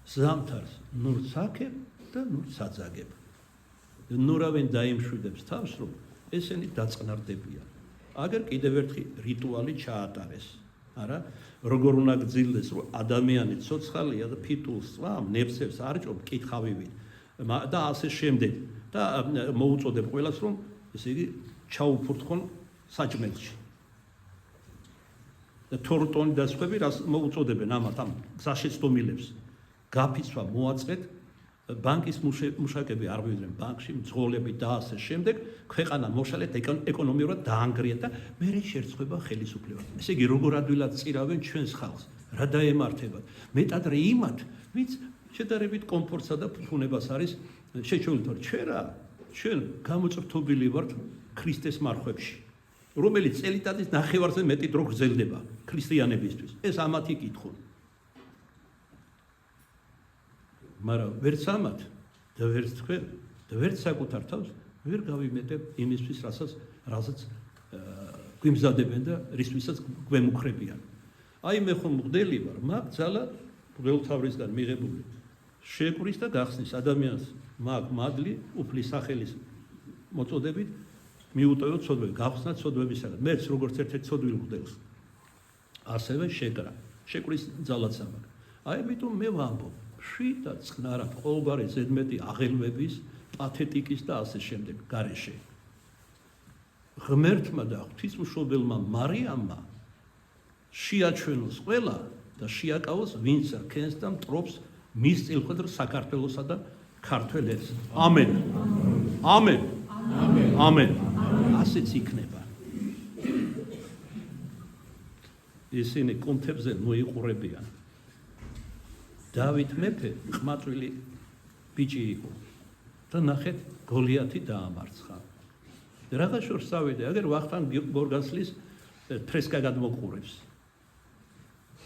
ზამთარს ნურს აქებ და ნურს აძაგებ. ნურავენ დაიმშვიდებს თავს, რომ ესენი დაწყნარდებიან. აგერ კიდევ ერთი რიტუალი ჩაატარეს. არა, როგორ უნდა გძილდეს, რომ ადამიანი ცოცხალია და ფიტულს წვამ, ნებსებს არჭობ, კითხავივით და ასე შემდეგ. და მოუწოდებ ყველას, რომ ესე იგი ჩაუფურთხონ საჭმელში. და თორტონი და სხვები რას მოუწოდებენ ამათ ამ გზაშეცდომილებს. გაფიცვა მოაწყეთ, ბანკის მუშაკები არ მივიდნენ ბანკში, მძღოლები და ასე შემდეგ, ქვეყანა მოშალეთ ეკონომიურად დაანგრიათ და მერე შერწყება ხელისუფლება. ესე იგი როგორ ადვილად წირავენ ჩვენს ხალხს, რა დაემართებათ. მეტად რა იმათ, ვინც შედარებით კომფორტსა და ფუფუნებას არის შეჩვეულთორ. ჩვენ გამოწრთობილი ვართ ქრისტეს მარხვებში, რომელიც წელიწადის ნახევარზე მეტი დრო გრძელდება ქრისტიანებისთვის. ეს ამათი კითხვა. მაგრამ ვერც ამათ და ვერც თქვენ და ვერც საკუთარ თავს ვერ გავიმეტებ იმისთვის, რასაც გვიმზადებენ და რისთვისაც გვემუქრებიან. აი მე ხომ მღვდელი ვარ, მაგ ძალა მღვდელთავრისგან მიღებული შეკვრის და გახსნის ადამიანს მაგ მადლი უფლის სახელის მოწოდებით მიუტოვო ცოდვები, გავხსნა ცოდვებისაგან. მეც როგორც ერთ-ერთ ცოდვილ მღვდელს ასევე შეკვრის ძალაც ამაქვს. აი ამიტომ მე ვამბობ, შვიდა წყნარად ყოველგვარი ზედმეტი აღელვების, პათეტიკის და ასე შემდეგ გარეშე. ღმერთმა და ღვთისმშობელმა მარიამმა შეაჩვენოს ყველა და შეაკავოს ვინც რქენს და მტრობს მის წილხვედრ საქართველოსა და ქართველებს. ამენ. ამენ. ამენ. ასეც იქნება. ისინი კუნთებზე მოიყურებიან. დავით მეფე ყმაწვილი ბიჭი იყო და ნახეთ გოლიათი დაამარცხა. რაღა შორს წავიდა, აგერ ვახტანგ გორგასლის ფრესკა გადმოყურებს.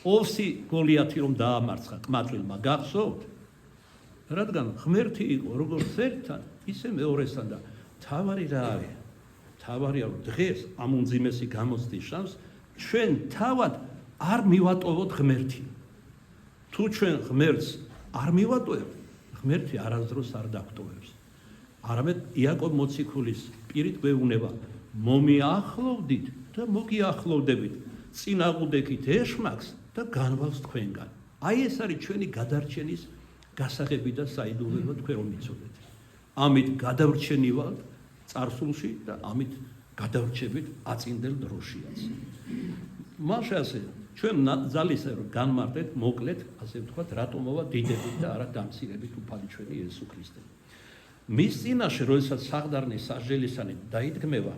ოვსი გოლიათი რომ დაამარცხა ყმაწვილმა, გახსოვთ? რადგან ღმერთი იყო როგორც ერთთან, ისე მეორესთან და თავარი რა არის? თავარია რომ დღეს ამ უმძიმესი გამოცდის შანსს ჩვენ თავად არ მივატოვოთ ღმერთი. თუ ჩვენ ღმერთს არ მივატოვებთ, ღმერთი არასდროს არ დაგვტოვებს. არამედ იაკობ მოციქულის პირით გვეუბნება, მომიახლოვდით და მოგიახლოვდებით, წინააღმდეგით ეშმაკს და განვალს თქვენგან. აი ეს არის ჩვენი გადარჩენის გასაღები და საიდუმლოება თქვენ რომ იცოდეთ. ამით გადავრჩენი ვართ წარსულში და ამით გადავრჩებით აწინდელ დროშიაც. მაშ ასე ჩვენ ძალისა რომ განმარტეთ, მოკლედ, ასე ვთქვათ, რატომოვა დიდებით და არა დამცირებით უფალი ჩვენი იესო ქრისტე. მის წინაშე, როდესაც საღდარნის სასჯელისანი დაიდგმევა,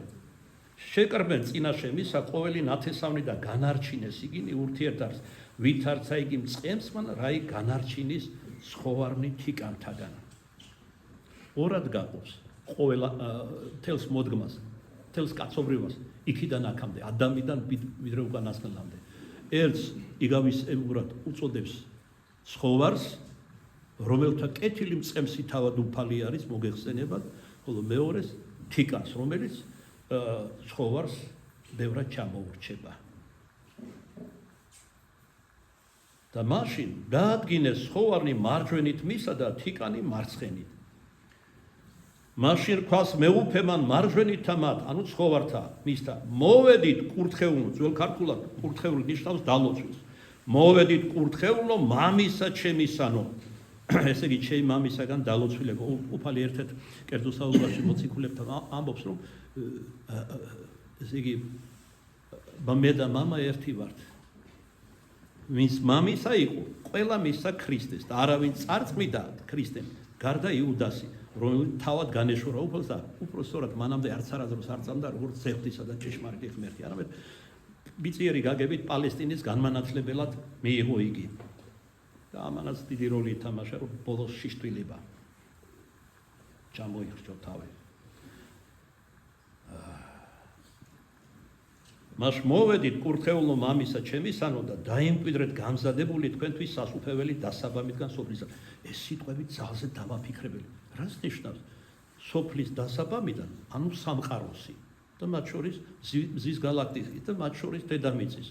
შეკრბენ წინაშე მისა ყოველი ნათესავნი და განარჩინეს იგინი ურთიერთარს, ვით არცა იგი მწყემს მან რაი განარჩინის ცხოვარნი თიკანთაგან. ორად გაყოფს ყოველ თელს მოდგმას, თელს კაცობრიობას, იქიდან აქამდე, ადამიდან ვიდრე უკანასკნელამდე. ერთს იგავისებურად უწოდებს ცხოვარს, რომელთა კეთილი მწყემსი თავად უფალი არის მოგეხსენებათ, ხოლო მეორეს თიკანს, რომელიც ცხოვარს ბევრად ჩამოურჩება. და მაშინ დაადგინეს ცხოვარნი მარჯვენით მისა და თიკანი მარცხენით. მაშინ რქვას მეუფემან მარჯვენითა მათ, ანუ ცხოვართა მისთა, მოვედით კურთხეულო, ძველ ქართულად კურთხეული ნიშნავს დალოცვის. მოვედით კურთხეულო მამისა ჩემისანო. ესე იგი ჩემი მამისაგან დალოცვილება. უფალი ერთ-ერთ კერძო საუბარში მოციქულებთან ამბობს, რომ ესე იგი მე და მამა ერთი ვართ. ვინც მამისა იყო, ყველა მისცა ქრისტეს და არავინ წარწმიდა ქრისტემ, გარდა იუდასი, რომელიც თავად განეშორა უფალს და უпростоრად მანამდე არც არასდროს არ წამდა როგორც ზეღდისა და ჭეშმარიტი ღმერთი, არამედ ბიწიერი გაგებით პალესტინის განმანათლებელად მიიღო იგი. და ამანაც დიდი როლი ითამაშა, რომ ბოლოს შიშტვილება ჩამოიხრჩო თავი. მას მოვედით კურთხეულო მამისა ჩემისანო და დაიმკვიდრეთ გამზადებული თქვენთვის სასუფეველი დასაბამისგან სოფლისა. ეს სიტყვები ძალზე დამაფიქრებელი. რას ნიშნავს? სოფლის დასაბამიდან, ანუ სამყაროსი და მათ შორის მზის გალაქტიკის და მათ შორის დედამიწის.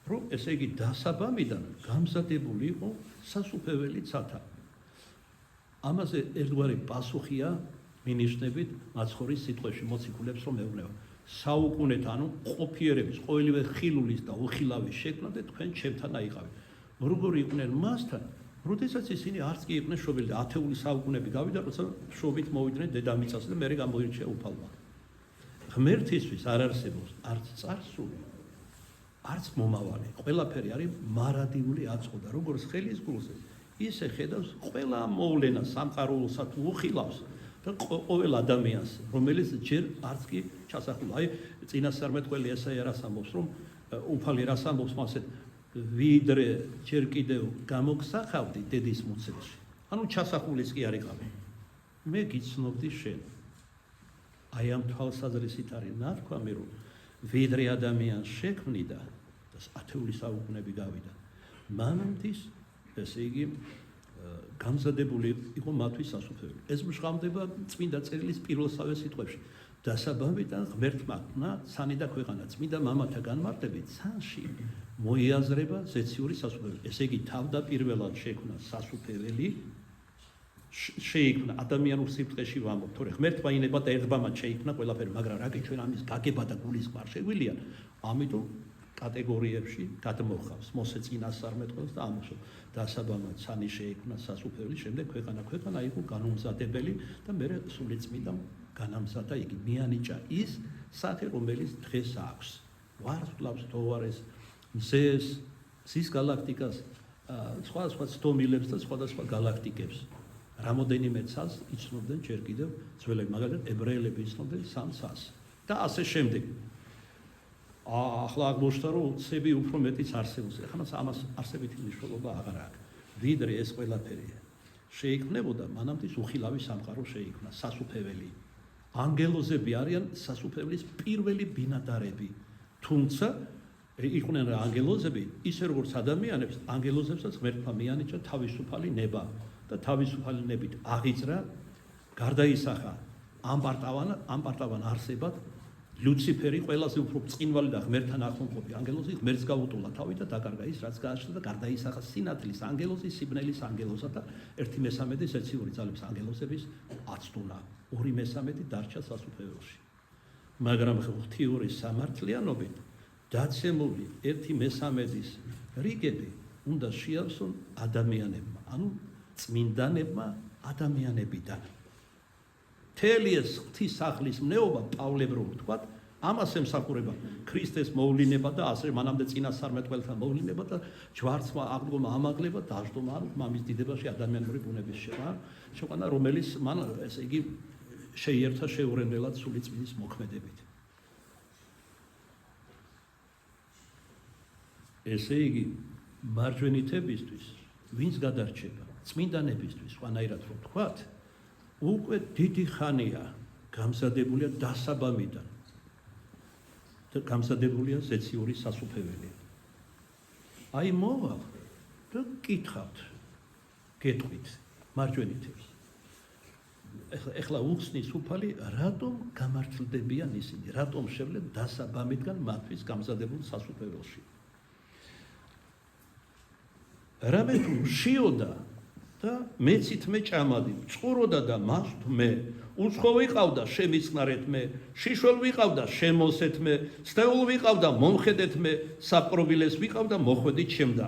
რომ ესე იგი დასაბამიდან გამზადებული იყო სასუფეველი ცათა. ამაზე ერთგვარი პასუხია მინიშნებით მაცხოვრის სიტყვებში მოციქულებს რომ ეუბნება. საუკუნეთ, ანუ ყოფიერების ყოველივე ხილულის და უხილავის შექმნა და თქვენ ჩემთან აიყავით. როგორ იყვნენ მასთან? როდესაც ისინი არც კი იყვნენ შობილი და ათეული საუკუნეები გავიდა, როცა შობით მოვიდნენ დედამიწას და მერე გამოირჩია უფალმა. ღმერთისთვის არ არსებობს არც წარსული, არც მომავალი. ყველაფერი არის მარადიული აწყო და როგორც ხელის გულზე, ისე ხედავს ყველა მოვლენა სამყაროსა თუ უხილავს და ყოველ ადამიანს, რომელიც ჯერ არც კი ჩასახულა. აი, წინასწარმეტყველი ესაია რას ამბობს, რომ უფალი რას ამბობს მასეთ, ვიდრე ჯერ კიდევ გამოგსახავდი დედის მუცელში. ანუ ჩასახულის კი არ იყავი. მე გიცნობდი შენ. აი ამ თვალსაზრისით არის ნათქვამი, რომ ვიდრე ადამიანს შექმნიდა და ათეული საუკუნეები გავიდა. მანამდე ესე იგი გამზადებული იყო მათთვის სასუფეველი. ეს მშრალდება წმინდა წერილის პირველსავე სიტყვებში. დასაბამიდან ღმერთმა ქნა ცანი და ქვეყანა წმინდა მამათა განმარტებით ცანში მოიაზრება ზეციური სასუფეველი. ესე იგი თავდაპირველად შექმნა სასუფეველი, შეიქმნა ადამიანურ სიბრტყეში ვამბობ, თორე ღმერთმა ინება და ერთბამად შეიქმნა ყველაფერი, მაგრამ რაკი ჩვენ ამის გაგება და გულისხმარ შეგვიძლია, ამიტომ კატეგორიებში გადმოხავს მოსე წინასწარმეტყველს და ამოსო დასაბამად ცანი შეიქმნა სასუფეველი, შემდეგ ქვეყანა იყო განუმზადებელი და მე სულიწმიდა განამზადა იგი მიანიჭა ის სახე რომელიც დღეს აქვს ვარსკვლავს თოვარეს მზეს მზის გალაქტიკას სხვა ცდომილებს და სხვადასხვა გალაქტიკებს რამოდენიმე ცას იცნობდნენ ჯერ კიდევ ძველები მაგალითად ებრაელები იცნობდნენ 3 ცას და ასე შემდეგ ახლა აღმოჩნდა რომ ცები უფრო მეტიც არსებობს ახლა ამას არსებითი მნიშვნელობა აღარ აქვს ვიდრე ეს ყველაფერია შეიქმნებოდა მანამდე უხილავი სამყარო შეიქმნა სასუფეველი ანგელოზები არიან სასუფეველის პირველი ბინადარები თუმცა იყვნენ რა ანგელოზები ისე როგორც ადამიანებს ანგელოზებსაც ღმერთმა მიანიჭა თავისუფალი ნება და თავისუფალი ნებით აღიძრა გარდაისახა ამპარტავან არსებად ლუციფერი ყველაზე უფრო წინვალი და ღმერთთან ახლომყოფი ანგელოზი ღმერთს გაუტოლა თავი და დაკარგა ის რაც გააჩნდა და გარდაისახა სინათლის ანგელოზი სიბნელის ანგელოზა და 1/3 ზეციური ძალების ანგელოზების აცდუნა 2/3 დარჩა სასუფეველში მაგრამ ღვთიური სამართლიანობით დაცემული 1/3 რიგები უნდა შეავსონ ადამიანებმა ანუ წმინდანებმა ადამიანებიდან მთელი ეს ღვთის სახლის მნეობა პავლემ რომ ვთქვათ ამას ემსახურება ქრისტეს მოვლინება და ასე მანამდე წინასწარმეტყველთა მოვლინება და ჯვარცმა აღდგომა ამაღლება დაждომა მამის დიდებაში ადამიანური ბუნების შეყვანა რომელიც მან ესე იგი შეიერთა შეურენელად სულიწმინდის მოქმედებით ესე იგი მარჯვენითებისთვის ვინც გადარჩება წმინდანებისთვის სხვანაირად რომ ვთქვათ უკვე დიდი ხანია გამზადებულია დასაბამიდან და გამზადებულია ზეციური სასუფეველი. აი მოვალ და კითხავთ, გეტყვით მარჯვენითებს. ეხლა უხსნის უფალი რატომ გამართლდებიან ისინი, რატომ შევლენ დასაბამიდან მათთვის გამზადებულ სასუფეველში. რამე თუ შიოდა და მეცით მე ჭამადი, წყუროდა და მასთ მე, უცხო ვიყავდა შემიწყნარეთ მე, შიშველ ვიყავდა შემოსეთ მე, სტეულ ვიყავდა მომხედეთ მე, საპყრობილეს ვიყავდა მოხვედით შემდა.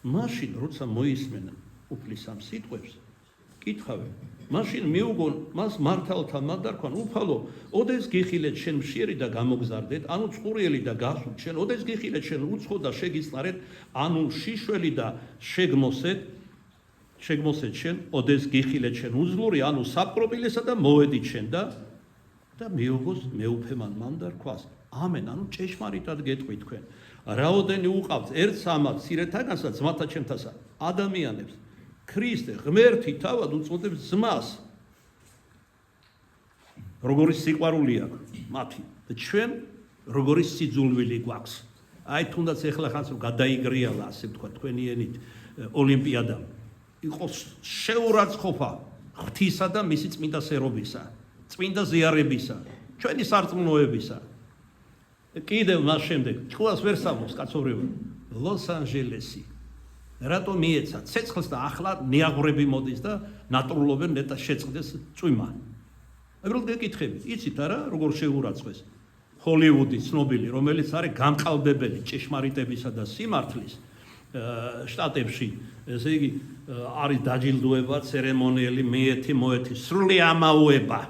მაშინ როცა მოისმენა უფლის ამ სიტყვებს, კითხავენ, მაშინ მიუგონ მას მართალთა მანდარქვან უფალო, ოდეს გიხილეთ შენ მშიერი და გამოგზარდეთ, ანუ წყურიელი და გასულ შენ, ოდეს გიხილეთ შენ უცხო და შეგისწნარეთ, ანუ შიშველი და შეგმოსეთ შენ, ოდეს გიხილეთ შენ უძლური, ანუ საპყრობილესა და მოვედით შენ და მიუგოს მეუფემან მანდარქვას. ამენ, ანუ ჭეშმარიტად გეტყვით თქვენ. რაოდენი უყავთ ერთ სამად სირეთაგანსა ძმათა ჩემთასა ადამიანებს ქრისტე ღმერთი თავად უწოდებს ძმას როგორი სიყვარული აქვს მათი და ჩვენ როგორი სიძულვილი გვაქვს აი თუნდაც ეხლა ხანს რომ გადაიგრიალა ასე ვთქვა თქვენი ენით ოლიმპიადა იყოს შეურაცხყოფა ღვთისა და მისი წმინდა სერობისა წმინდა ზიარებისა ჩვენი სარწმუნოებისა კიდევ მას შემდეგ ჭკუას ვერ სამობს კაცობრიობა ლოს-ანჯელესი რატომ მიეცა ცეცხლს და ახლა ნეაღვრები მოდის და ნატრულობენ ნეტა შეწყდეს წვიმა ეგრეთ გეკითხებით იცით არა როგორ შეურაცხეს ჰოლივუდი ცნობილი რომელიც არის გამყალბებელი ჭეშმარიტებისა და სიმართლის შტატებში ესე იგი არის დაჯილდოება ცერემონიალი მეეთი მოეთი სრული ამაოება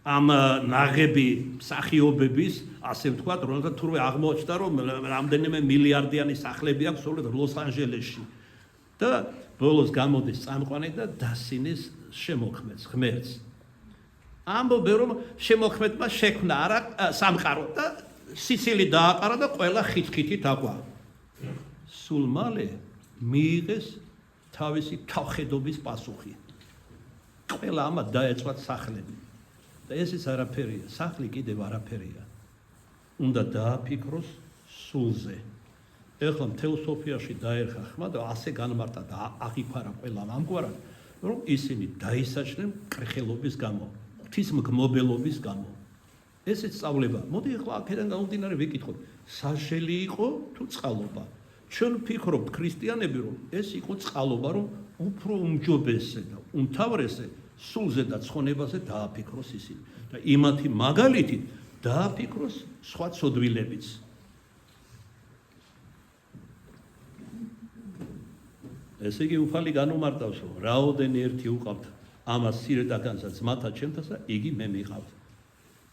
ამ ნაღები მსახიობების ასე ვთქვათ რომელთა თურმე აღმოჩნდა რომ რამდენიმე მილიარდიანი სახლები აქვს სწორედ ლოს-ანჯელესში და ბოლოს გამოდის წამყვანი და დასინეს შემოქმედს ღმერთს ამბობენ რომ შემოქმედმა შექმნა არა სამყარო და სიცილი დააყარა და ყველა ხით-ხითით აყვა სულ მალე მიიღეს თავისი თავხედობის პასუხი ყველა ამა დაეწვათ სახლები და ესეც არაფერია სახლი კიდევ არაფერია უნდა დააფიქროს სულზე ეხლა მთელ სოფიაში დაერხა ხმა და ასე განმარტა და აღიფარა ყველამ ამგვარად, რომ ისინი დაისაჯნენ კრეხელობის გამო, ღვთისმგმობელობის გამო. ესეც სწავლება. მოდი ეხლა აქედან გამომდინარე ვიკითხოთ, საშელი იყო თუ წყალობა? ჩვენ ვფიქრობთ ქრისტიანები, რომ ეს იყო წყალობა, რომ უფრო უმჯობესზე და უმთავრესზე სულზე და ცხონებაზე დააფიქროს ისინი და იმათი მაგალითით დააფიქროს სხვა ცოდვილებიც. ესე იგი უფალი განუმარტავს, რომ რაოდენი ერთი უყავთ ამას სირედაგანსაც მათა ჩემთასა, იგი მე მიყავთ.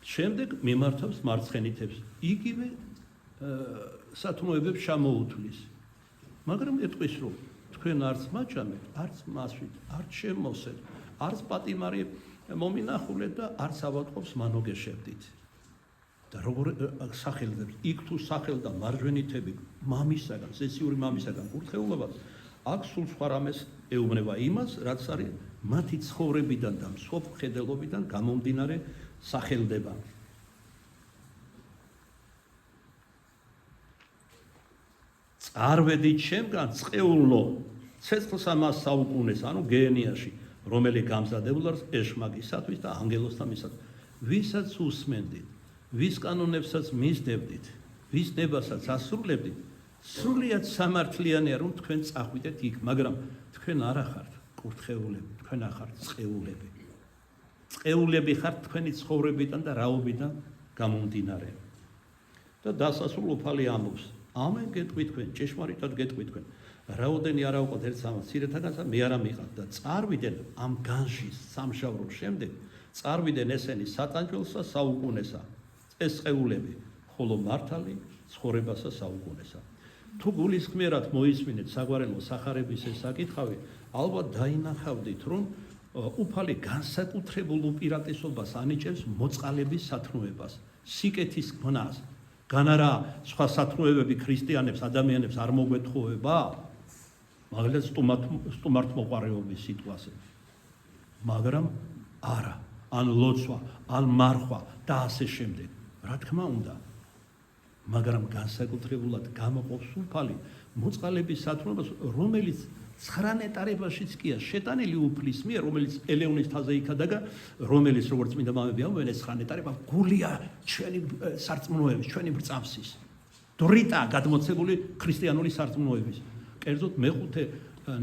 შემდეგ მიმართავს მარცხენითებს, იგივე სათნოებებს ჩამოუთვლის. მაგრამ ეტყვის, რომ თქვენ არც მაჭამეთ, არც მასვით, არც შემოსეთ, არც პატიმარი მომინახულეთ და არც ავატყობს მანოგეშებდით. და როგორ სახელდებს, იქ თუ სახელდა მარჯვენითები მამისაგან, ზესიური მამისაგან კურთხეულობას, აქ სულ სხვა რამეს ეუბნება იმას, რაც არის მათი ცხოვრებიდან და მსოფლმხედველობიდან გამომდინარე სახელდება. წარვედით ჩემგან წყეულო ცეცხლსამას საუკუნეს, ანუ გეენიაში, რომელი გამზადებულს ეშმაკისათვის და ანგელოსთამისათვის, ვისაც უსმენდით, ვის კანონებსაც მისდევდით, ვის ნებასაც ასრულებდით, სრულიად სამართლიანია, რომ თქვენ წახვიდეთ იქ, მაგრამ თქვენ არ ახართ კურთხეულები, თქვენ ახართ წყეულები. წყეულები ხართ თქვენი ცხოვრებიდან და რაობიდან გამომდინარე. და დასასრულ უფალი ამბობს, ამენ გეტყვით თქვენ, ჭეშმარიტად გეტყვით თქვენ. რაოდენი არა უყოთ ერთ სამას სირეთაგანსა მე არა მიყავთ და წარვიდენ ამ განშის სამშაბროს შემდეგ, წარვიდენ ესენი სატანჯველსა საუკუნესა, ეს წყეულები, ხოლო მართალი ცხოვრებასა საუკუნესა. თუ გულისხმიერად მოისმინეთ საგვარელო სახარების ეს საკითხავი, ალბათ დაინახავდით, რომ უფალი განსაკუთრებულ უპირატესობას ანიჭებს მოწყალების სათნოებას, სიკეთის ქმნას, განარა სხვა სათნოებები ქრისტიანებს, ადამიანებს არ მოგვეთხოვება, მაგალითად სტუმართმოყვარეობის სიტუაციაზე. მაგრამ არა, ან ლოცვა, ან მარხვა და ასე შემდეგ. რა თქმა უნდა, მაგრამ განსაკუთრებულად გამოყოფს უფალი მოწყალების სათნოებას, რომელიც 9 ნეტარებაშიც კია შეტანილი უფლის მიერ, რომელიც ელეონის თაზე იქადაგა, რომელიც როგორც წმინდა მამები ამბობენ, ეს 9 ნეტარება გულია ჩვენი სარწმუნოების, ჩვენი ბრწამსის. დრიტა გადმოცებული ქრისტიანული სარწმუნოების. კერძოდ მეხუთე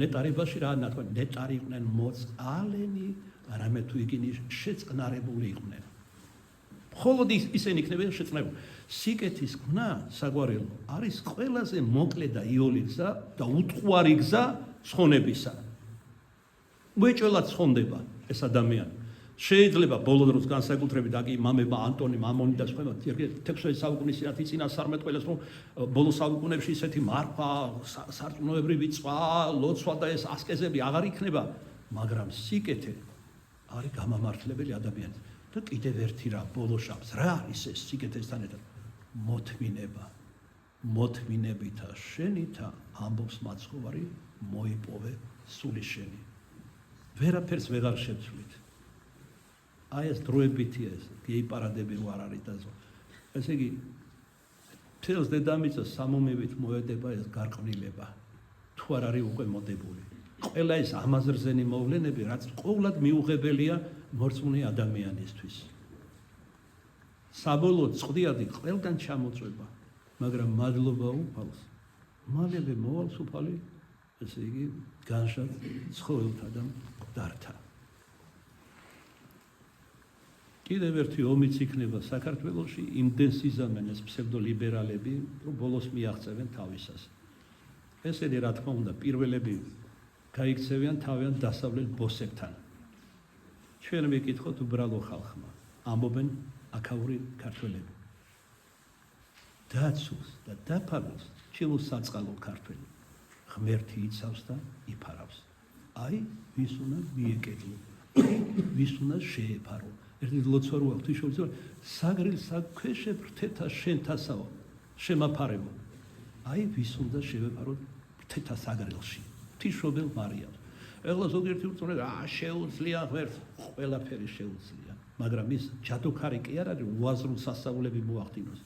ნეტარებაში რა ნათქვა, ნეტარი იყვნენ მოწყალენი, არამედ თუ იგინი შეწყნარებული იყვნენ. მხოლოდ ისინი იქნებიან შეწყნარებული. სიკეთის ქმნა საგვარელო არის ყველაზე მოკლე და იოლი გზა და უტყუარი გზა ცხონებისა. უეჭველად ცხონდება ეს ადამიანი. შეიძლება ბოლო დროს განსაკუთრებით აქ მამება ანტონი, მამონი და სხვა 16 საუკუნის წინათ იწინასწარმეთ ყველას, რომ ბოლო საუკუნეებში ისეთი მარხვა, სარწმუნოებრივი წვა, ლოცვა და ეს ასკეზები აღარ იქნება, მაგრამ სიკეთე არის გამამართლებელი ადამიანი. და კიდევ ერთი რა ბოლო შაბათს რა არის ეს სიკეთესთან ერთად? მოთმინება. მოთმინებითა შენითა ამბობს მაცხოვარი მოიპოვე სული შენი. ვერაფერს ვეღარ შეცვლით. აი ეს დროებითია ეს, გეიპარადები რო არ არის და ესე იგი თელს დედამიწას სამომივით მოედება ეს გარყვნილება. თუ არ არის უკვე მოდებული. ყველა ეს ამაზრზენი მოვლენები, რაც ყოვლად მიუღებელია მორწმუნე ადამიანისთვის. საბოლოოდ წვდიადი ყველგან ჩამოწვება, მაგრამ მადლობა უფალს, მალევე მოვალს უფალი, ესე იგი განშად ცხოველთა და მკვდართა. კიდევ ერთი ომიც იქნება საქართველოში, იმდენს იზამენ ეს ფსევდოლიბერალები, რომ ბოლოს მიაღწევენ თავისას. ესენი რა თქმა უნდა პირველები გაიქცევიან თავიანთ დასავლელ ბოსებთან. ჩვენ ვიკითხოთ უბრალო ხალხმა, ამბობენ აქაური ქართველები. დაცულს და დაფაროს ჩილოს საწყალო ქართველი. ღმერთი იცავს და იფარავს. აი, ვის უნდა მიეკეთო, ვის უნდა შეეფარო. ერთი ლოცვა როა ღვთისმშობლის საგრილ საქვეშე ფრთეთა შენთასაო შემაფარებო. აი, ვის უნდა შევეფარო ფრთეთა საგრილში. ღვთისმშობელ მარიამს. ეხლა ზოგიერთი უწოდება, შეუძლია ღმერთს, ყველაფერი შეუძლია. მაგრამ ის ჯადოქარი კი არ არის, უაზრულ სასწაულები მოახდინოს.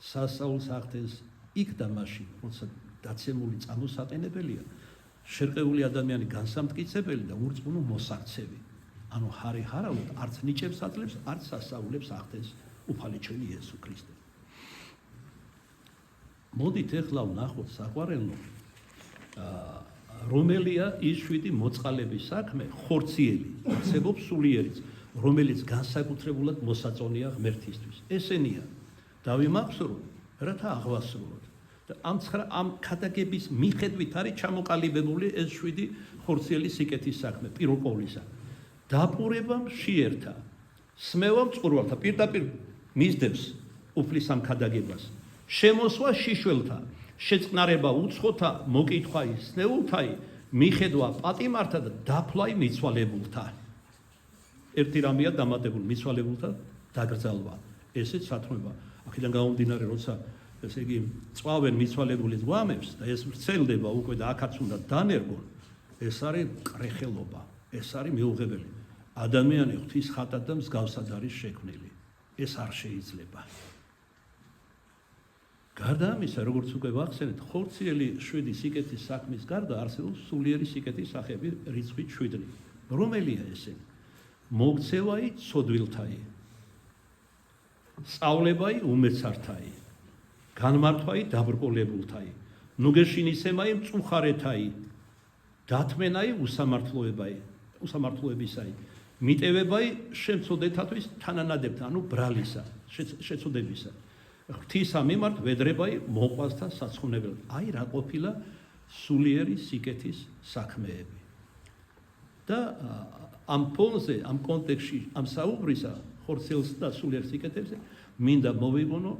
სასწაულს ახდენს იქ და მაშინ, როცა დაცემული წამოსაყენებელია შერყეული ადამიანი განსამტკიცებელი და ურწმუნო მოსარცევი. ანუ ჰარავით არც ნიჭებს აძლევს, არც სასწაულებს ახდენს უფალი ჩვენი იესო ქრისტე. მოდით ეხლა ვნახოთ საყვარელო, რომელია ის 7 მოწყალების საქმე, ხორციელი, არსებობს სულიერიც, რომელიც განსაკუთრებულად მოსაწონია ღმერთისთვის. ესენია, დავიმახსოვროთ, რათა აღვასრულოთ. და ამ ქადაგების მიხედვით არის ჩამოყალიბებული ეს 7 ხორციელი სიკეთის საქმე, პირველ ყოვლისა. დაპურება მშიერთა, სმევა მწყურვალთა, პირდაპირ მისდევს უფლის ამ ქადაგებას. შემოსვა შიშველთა, შეწყნარება უცხოთა, მოკითხვა სნეულთაი, მიხედვა პატიმართა და დაფლა მიცვალებულთა. ერთი რამეა დამატებული მიცვალებულთა დაკრძალვა. ესეც სათქმება. აქედან გამომდინარე, როცა ესე იგი წვავენ მიცვალებულის გვამებს და ეს ვრცელდება უკვე და აქაც უნდა დანერგონ, ეს არის კრეხელობა, ეს არის მიუღებელი. ადამიანი ღვთის ხატად და მსგავსად არის შექმნილი. ეს არ შეიძლება. გარდა ამისა, როგორც უკვე ვახსენეთ, ხორციელი 7 სიკეთის საქმის გარდა არსებობს სულიერი სიკეთის სახეები რიცხვით 7. რომელია ესენი? მოგცევაი ცოდვილთაი, სწავლებაი უმეცართაი, განმართვაი დაბრკოლებულთაი, ნუგეშინისემაი მწუხარეთაი, დათმენაი უსამართლოებისაი, მიტევებაი შემცოდეთათვის თანანადებთან, ანუ ბრალისა, შეცოდებისა. ღვთისა მიმართ ვედრებაი მოყვასთა საცხუნებელი. აი რა ყოფილა სულიერი სიკეთის საქმეები. და ამ ფონზე, ამ კონტექსტში, ამ საუბრისა ხორციელს და სულიერ სიკეთებზე მინდა მოვიგონო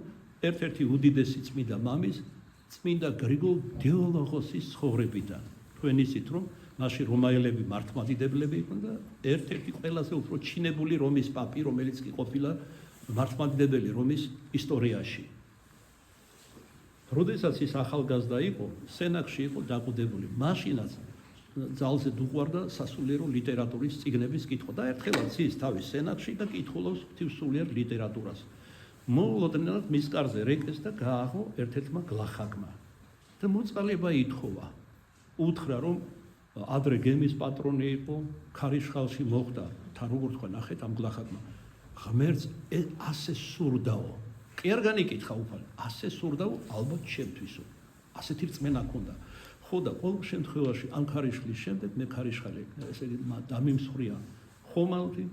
ერთ-ერთი უდიდესი წმინდა მამის, წმინდა გრიგოლ დიოლოგოსის ცხოვრებიდან. თქვენ იცით, რომ მაშინ რომაელები მართლმადიდებლები იყვნენ და ერთ-ერთი ყველაზე უფრო ჩინებული რომის პაპი, რომელიც კი ყოფილა მართლმადიდებელი რომის ისტორიაში. როდესაც ის ახალგაზრდა იყო, სენაკში იყო დაყუდებული. მაშინაც ძალზე უყვარდა სასულიერო ლიტერატურის წიგნების კითხვა და ერთხელაც ის თავის სენაკში და კითხულობს ღვთისმსულიერ ლიტერატურას. მოულოდნელად მის კარზე რეკეს და გააღო ერთ-ერთმა გლახაკმა. და მოწყალება ითხოვა. უთხრა, რომ ადრე გემის პატრონი იყო, ქარიშხალში მოხვდა, თან როგორ თქვა, ნახეთ ამ გლახაკმა. ღმერთს ასე სურდაო. კი არ განიკითხა უფალი, ასე სურდაო, ალბათ ჩემთვისო. ასეთი რწმენა ჰქონდა. ხო და ყოველ შემთხვევაში ამ ქარიშხლის შემდეგ მე ქარიშხალი ესე იგი დამიმსხვრია ხომალდი,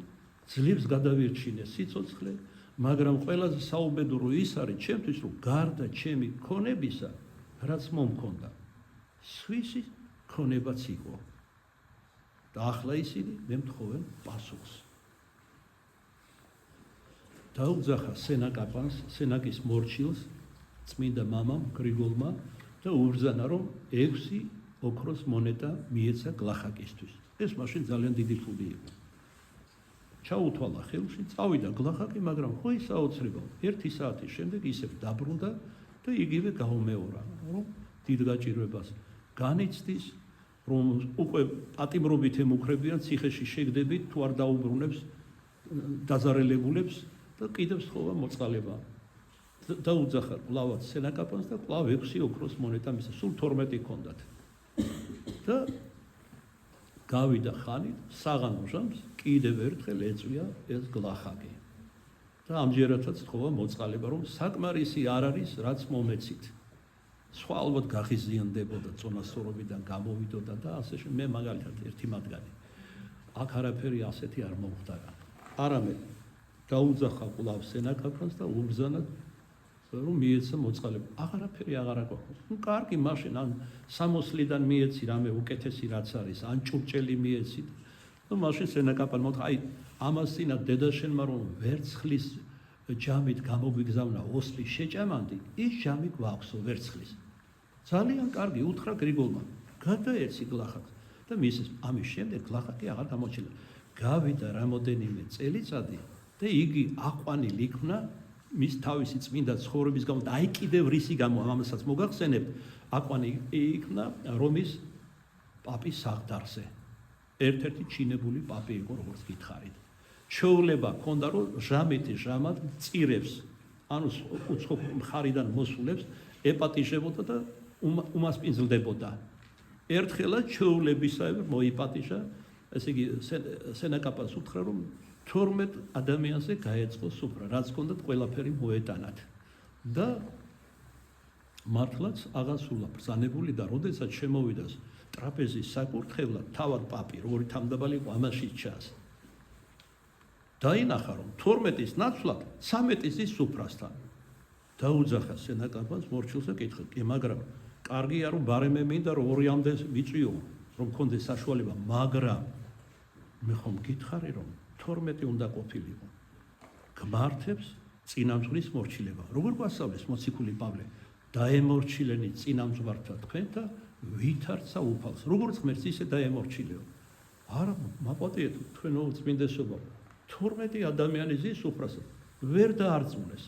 ძლივს გადავირჩინე სიცოცხლე, მაგრამ ყველაზე საუბედურო ის არის ჩემთვის, რომ გარდა ჩემი ქონებისა, რაც მომქონდა, სხვისი ქონებაც იყო. და ახლა ისინი მე მთხოვენ პასუხს. დაუძახა სენაკაპანს, სენაკის მორჩილს, წმინდა მამამ გრიგოლმა და უბრძანა, რომ 6 ოქროს მონეტა მიეცა გლახაკისთვის. ეს მაშინ ძალიან დიდი ფული იყო. ჩაუთვალა ხელში, წავიდა გლახაკი, მაგრამ ხო ის საოცრება. 1 საათის შემდეგ ისევ დაბრუნდა და იგივე გაუმეორა, რომ დიდ გაჭირვებას განიცდის, რომ უკვე პატიმრობით ემუქრებიან ციხეში შეგდებით, თუ არ დაუბრუნებს დაზარელებულებს და კიდევ სთხოვა მოწყალება. დაუძახა კვლავაც სენაკაპანს და კვლავ 6 ოქროს მონეტა მისცა, სულ 12 ჰქონდათ. და გავიდა ხანი, საღამო ჟამს კიდევ ერთხელ ეწვია ეს გლახაკი. და ამჯერადაც სთხოვა მოწყალება, რომ საკმარისი არ არის, რაც მომეცით. სხვა ალბათ გაღიზიანდებოდა, წონასწორობიდან გამოვიდოდა და ასე შემდეგ. მე მაგალითად ერთი მათგანი. აქ არაფერი ასეთი არ მოხდა. არამედ დაუძახა კვლავ სენაკაპანს და უბრძანა, რომ მიეცა მოწყალება. აღარაფერი აღარ აქვს. ნუ კარგი, მაშინ ან სამოსლიდან მიეცი რამე უკეთესი რაც არის, ან ჭურჭელი მიეცი. ნუ მაშინ სენაკაპანმა უთხრა, აი ამას წინა დედაშენმა რომ ვერცხლის ჯამით გამოგვიგზავნა ოსლის შეჭამანდი, ის ჯამი გვაქვსო ვერცხლის. ძალიან კარგი, უთხრა გრიგოლმა. გადაეცი გლახაკს და მისის ამის შემდეგ გლახაკი აღარ გამოჩნდა. გავიდა რამოდენიმე წელიწადი და იგი აყვანილი იქნა მის თავისი წმინდა ცხოვრების გამო და აი კიდევ რისი გამო ამასაც მოგახსენებთ, აყვანილი იქნა რომის პაპის საღდარზე. ერთ-ერთი ჩინებული პაპი იყო, როგორც გითხარით. ჩვეულება ჰქონდა, რომ ჟამეთი ჟამად წირებს, ანუ უცხო მხარიდან მოსულებს ეპატიჟებოდა და უმასპინძლდებოდა. ერთხელაც ჩვეულებისაებრ მოიპატიჟა, ესე იგი სენაკაპას უთხრა, რომ 12 ადამიანზე გაეწყო სუფრა, რაც ჰქონდათ ყველაფერი მოეტანათ. და მართლაც აღასულა ბრძანებული და როდესაც შემოვიდა ტრაპეზის საკურთხევლად, თავად პაპი, როგორი თავმდაბალი იყო, ამაში ჩანს. დაინახა, რომ 12-ის ნაცვლად 13-ის ის სუფრასთან. დაუძახა სენაკაპას მორჩილზე კითხა, კი, მაგრამ კარგია, რომ ბარემე მინდა, რომ 2-მდე ვიწვიო, რომ მქონდეს საშუალება, მაგრამ მე ხომ გითხარი, რომ 12 უნდა ყოფილიყო. გმართებს წინამძღვრის მორჩილება. როგორ გვასწავლეს მოციქული პავლე? დაემორჩილენი წინამძღვართა თქვენ და ვითარცა უფალს. როგორც ღმერთს ისე დაემორჩილეო. არა, მაყვატიეთ თქვენო წმინდესობა. 12 ადამიანი ზის სუფრასა ვერ დაარწმუნეს.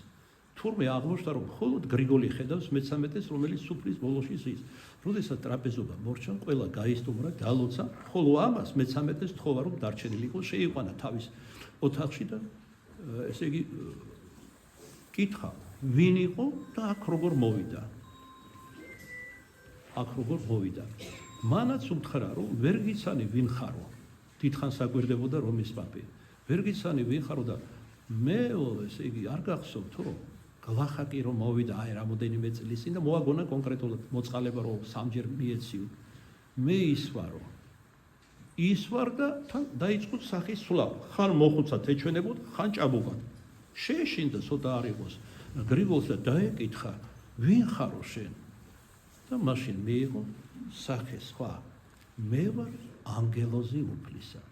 თურმე აღმოჩნდა, რომ მხოლოდ გრიგოლი ხედავს მე-13-ს, რომელიც სუფრის ბოლოში ზის. როდესაც ტრაპეზობა მორჩა, ყველა გაისტუმრა, დალოცა, ხოლო ამას მე-13-ს თხოვა, რომ დარჩენილიყო, შეიყვანა თავის ოთახში და ესე იგი კითხა, ვინ იყო და აქ როგორ მოვიდა. მანაც უთხრა, რომ ვერ გიცანი ვინ ხარო. დიდხანს აგვირდებოდა რომის პაპი. ვერ გიცანი ვინ ხარო და მე ესე იგი არ გახსოვთ, რომ გლახაკი რომ მოვიდა აი რამოდენიმე წლის წინ და მოაგონა კონკრეტულად მოწყალება რომ სამჯერ მიეციო. მე ისვარ და თან დაიწყო სახის სვლა. ხან მოხუცად ეჩვენებოდ, ხან ჭაბუკად. შეეშინდა ცოტა არ იყოს. გრიგოლს და დაეკითხა, ვინ ხარო შენ? და მაშინ მიიღო სახე სხვა. მე ვარ ანგელოზი უფლისა.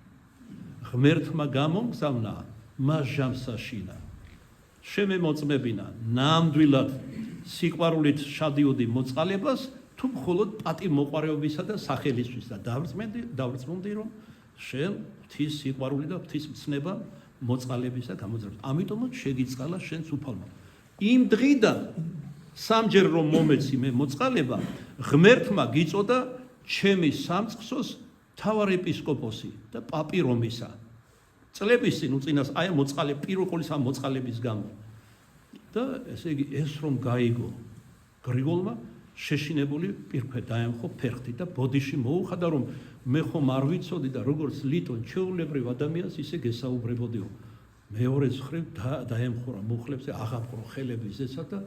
ღმერთმა გამომგზავნა მას ჟამსაშინა. შემემოწმებინა ნამდვილად სიყვარულით შადიოდი მოწყალებას თუ მხოლოდ პატივმოყვარეობისა და სახელისთვის და დავრწმუნდი რომ შენ ღვთის სიყვარული და ღვთის მცნება მოწყალებისა გამოძრაობს. ამიტომაც შეგიწყალა შენს უფალმა. იმ დღიდან სამჯერ რომ მომეცი მე მოწყალება, ღმერთმა გიწოდა ჩემი სამწყსოს მთავარეპისკოპოსი და პაპი რომისა. წლების წინ უწინას აი მოწყალე პირველ ყოვლის ამ მოწყალების გამო. და ესე იგი ეს რომ გაიგო გრიგოლმა შეშინებული პირფე დაემხო ფერხთი და ბოდიში მოუხადა რომ მე ხომ არ ვიცოდი და როგორც ლიტონ ჩვეულებრივ ადამიანს ისე გესაუბრებოდიო. მეორე მხრივ დაემხურა მუხლებზე აღამყრო ხელების ზეცად და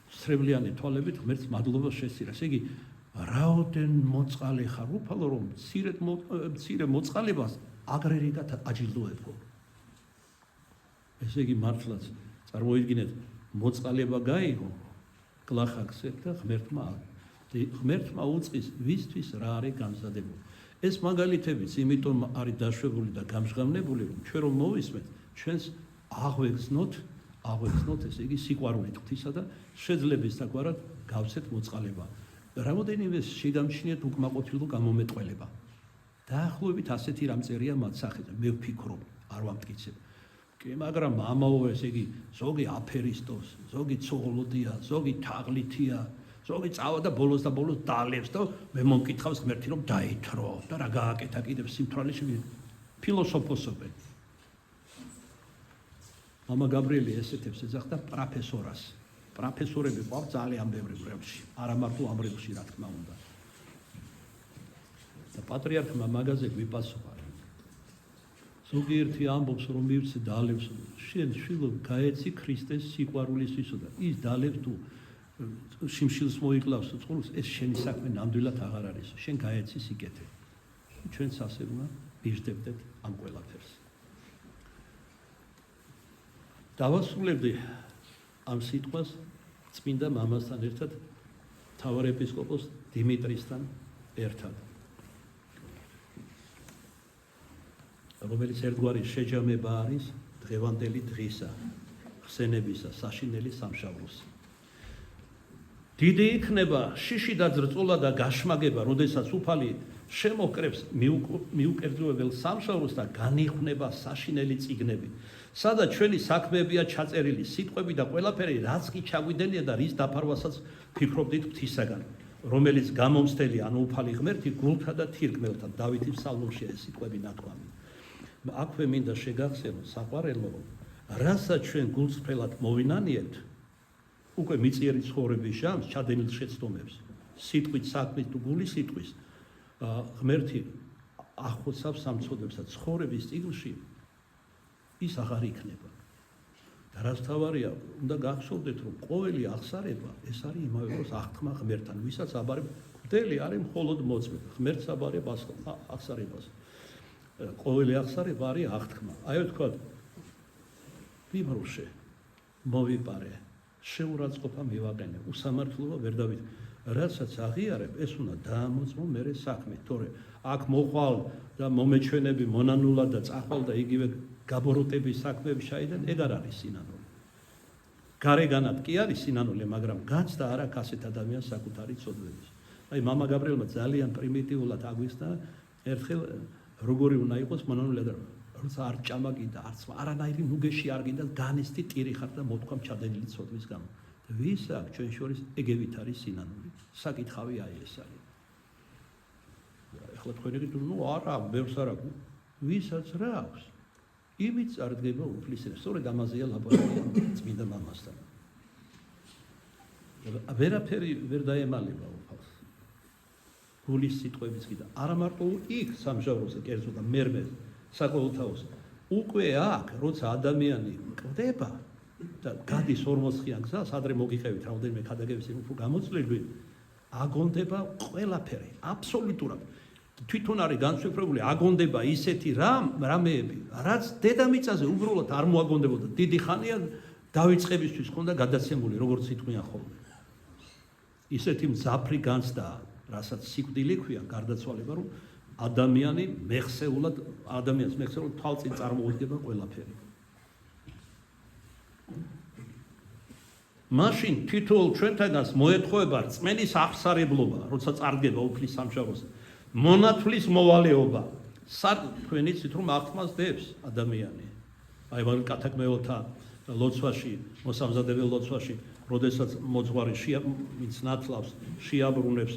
სრებლიანი თვალებით ღმერთს მადლობა შესწირა. ესე იგი რაოდენ მოწყალე ხარ უფალო რომ მცირე მოწყალებას აგრერიგად აჯილდოებო. ესე იგი მართლაც წარმოიდგინეთ მოწყალება გაიღო გლახაკზე და ღმერთმა უწყის ვისთვის რა არის გამზადებული. ეს მაგალითებიც იმიტომ არის დაშვებული და გამჟღავნებული რომ ჩვენ რომ მოვისმენთ ჩვენს აღვეგზნოთ ესე იგი სიყვარული ღვთისა და შეძლების საკვარად გავცეთ მოწყალება. რამოდენიმე შეგამჩნიეთ უკმაყოფილო გამომეტყველება. დაახლოებით ასეთი რამ წერია მათ სახეზე. მე ვფიქრობ, არ ვამტკიცებ. კი, მაგრამ ამაო ესე იგი ზოგი აფერისტოს, ზოგი ცოღლოდია, ზოგი თაღლითია, ზოგი წავა და ბოლოს დალევს და მე მომკითხავს ღმერთი რომ დაითრო და რა გააკეთა კიდევ სიმთვრალეში ფილოსოფოსობენ. მამა გაბრიელი ესეთებს ეძახდა პროფესორას. პროფესორები ყავს ძალიან ბევრი ბრევში, არა მარტო ამ ბრევში რა თქმა უნდა. და პატრიარქმა მაგაზე გვიპასუხა. ზოგიერთი ამბობს რომ მივცე დალევს, შენ შვილო გაეცი ქრისტეს სიყვარულისთვისო და ის დალევს თუ შიმშილს მოიკლავს წყურს, ეს შენი საქმე ნამდვილად აღარ არის. შენ გაეცი სიკეთე. ჩვენც ასე უნდა ვიждებდეთ ამ ყველაფერს. დავასრულებდი ამ სიტყვას წმინდა მამასთან ერთად მთავარეპისკოპოს დიმიტრისთან ერთად. რომელიც ერთგვარი შეჯამება არის დღევანდელი დღისა, ხსენებისა, საშინელი სამშაბლოს. დიდი იქნება შიში და ძრწოლა და გაშმაგება, როდესაც უფალი შემოკრებს მიუკერძოებელ სამშაბლოს და განიხნება საშინელი წიგნები, სადაც ჩვენი საქმეებია ჩაწერილი, სიტყვები და ყველაფერი, რაც კი ჩაგვიდენია და რის დაფარვასაც ფიქრობდით ღვთისაგან, რომელიც გამომცდელი, ანუ უფალი ღმერთი გულთა და თირკმელთან, დავითის ფსალმურში ეს სიტყვები ნათქვამი. აქვე მინდა შეგახსენო საყვარელო, რასაც ჩვენ გულწრფელად მოვინანიებთ, უკვე მიწიერი ცხოვრების ჟამს ჩადენილ შეცდომებს, სიტყვით საქმით თუ გულის სიტყვის ღმერთი ახოცავს სამწოდებსა ცხოვრების წიგნში ის აღარ იქნება. და რაც თავარია, უნდა გახსოვდეთ, რომ ყოველი აღსარება ეს არის იმავე დროს აღთქმა ღმერთთან, ვისაც აბარებ გვდელი არის მხოლოდ მოწმე, ღმერთს აბარებ აღსარებას. ყოველი აღსარება არის აღთქმა. აი თქვა მიმრუშე მოვიპარე, შეურაცხყოფა მივაყენე, უსამართლობა ვერ დავით. რასაც აღიარებ, ეს უნდა დაამოწმო მერე საქმე, თორე აქ მოყვალ და მომეჩვენები მონანულად და წახვალ და იგივე გაბოროტების საქმეები შაიდან ეგ არ არის სინანული. გარეგანად კი არის სინანული, მაგრამ გაცდა არ აქვს ასეთ ადამიანს საკუთარი ცოდვების. აი მამა გაბრიელმა ძალიან პრიმიტიულად აგვიხსნა ერთხელ როგორი უნდა იყოს მონანული ადამიანი. როცა არ ჭამაკიდა, არც არანაირი ნუგეში არ გინდა, განისტი ტირი ხარ და მოთქვამ ჩადენილი ცოდვის გამო. ვის აქვს ჩვენ შორის ეგევით არის სინანული? საკითხავი აი ეს არის. ეხლა თქვენ იგით ნუ არა, ბევრს არ აქვს. ვისაც რა აქვს? იმით წარდგება უფლისწინებაში. სწორედ ამაზეა ლაპარაკი წმინდა მამასთან. ვერაფერი ვერ დაემალება უფალს. გულის სიტყვებიც კი და არა მარტო იქ სამჟავროზე კერძო და მერმე საკოლოთაოს. უკვე აქ, როცა ადამიანი კვდება და გადის 40-იან გზას, ადრე მოგიყევით რამდენიმე ქადაგების უფრო გამოცვლილი, აგონდება ყველაფერი, აბსოლუტურად. თვითონ არის განსვიფრებული, აგონდება ისეთი რამეები, რაც დედამიწაზე უბრალოდ არ მოაგონდებოდა. დიდი ხანია დავიწყებისთვის ხონდა გადაცემული, როგორც იტყვიან ხოლმე. ისეთი მძაფრი განცდა, რასაც სიკვდილი ქვია, გარდაცვალება, რომ ადამიანს მეხსეულად თვალწინ წარმოუდგება ყველაფერი. მაშინ თითოეულ ჩვენთანაც მოეთხოვება რწმენის აღსარებლობა, როცა წარდგება უფლის სამშაბლოს. მონათვლის მოვალეობა. თქვენ იცით რომ აღთქმას დებს ადამიანი. აი მაგ კათაკმეოთა ლოცვაში, მოსამზადებელ ლოცვაში, როდესაც მოძღვარი ვინც ნათლავს, შეაბრუნებს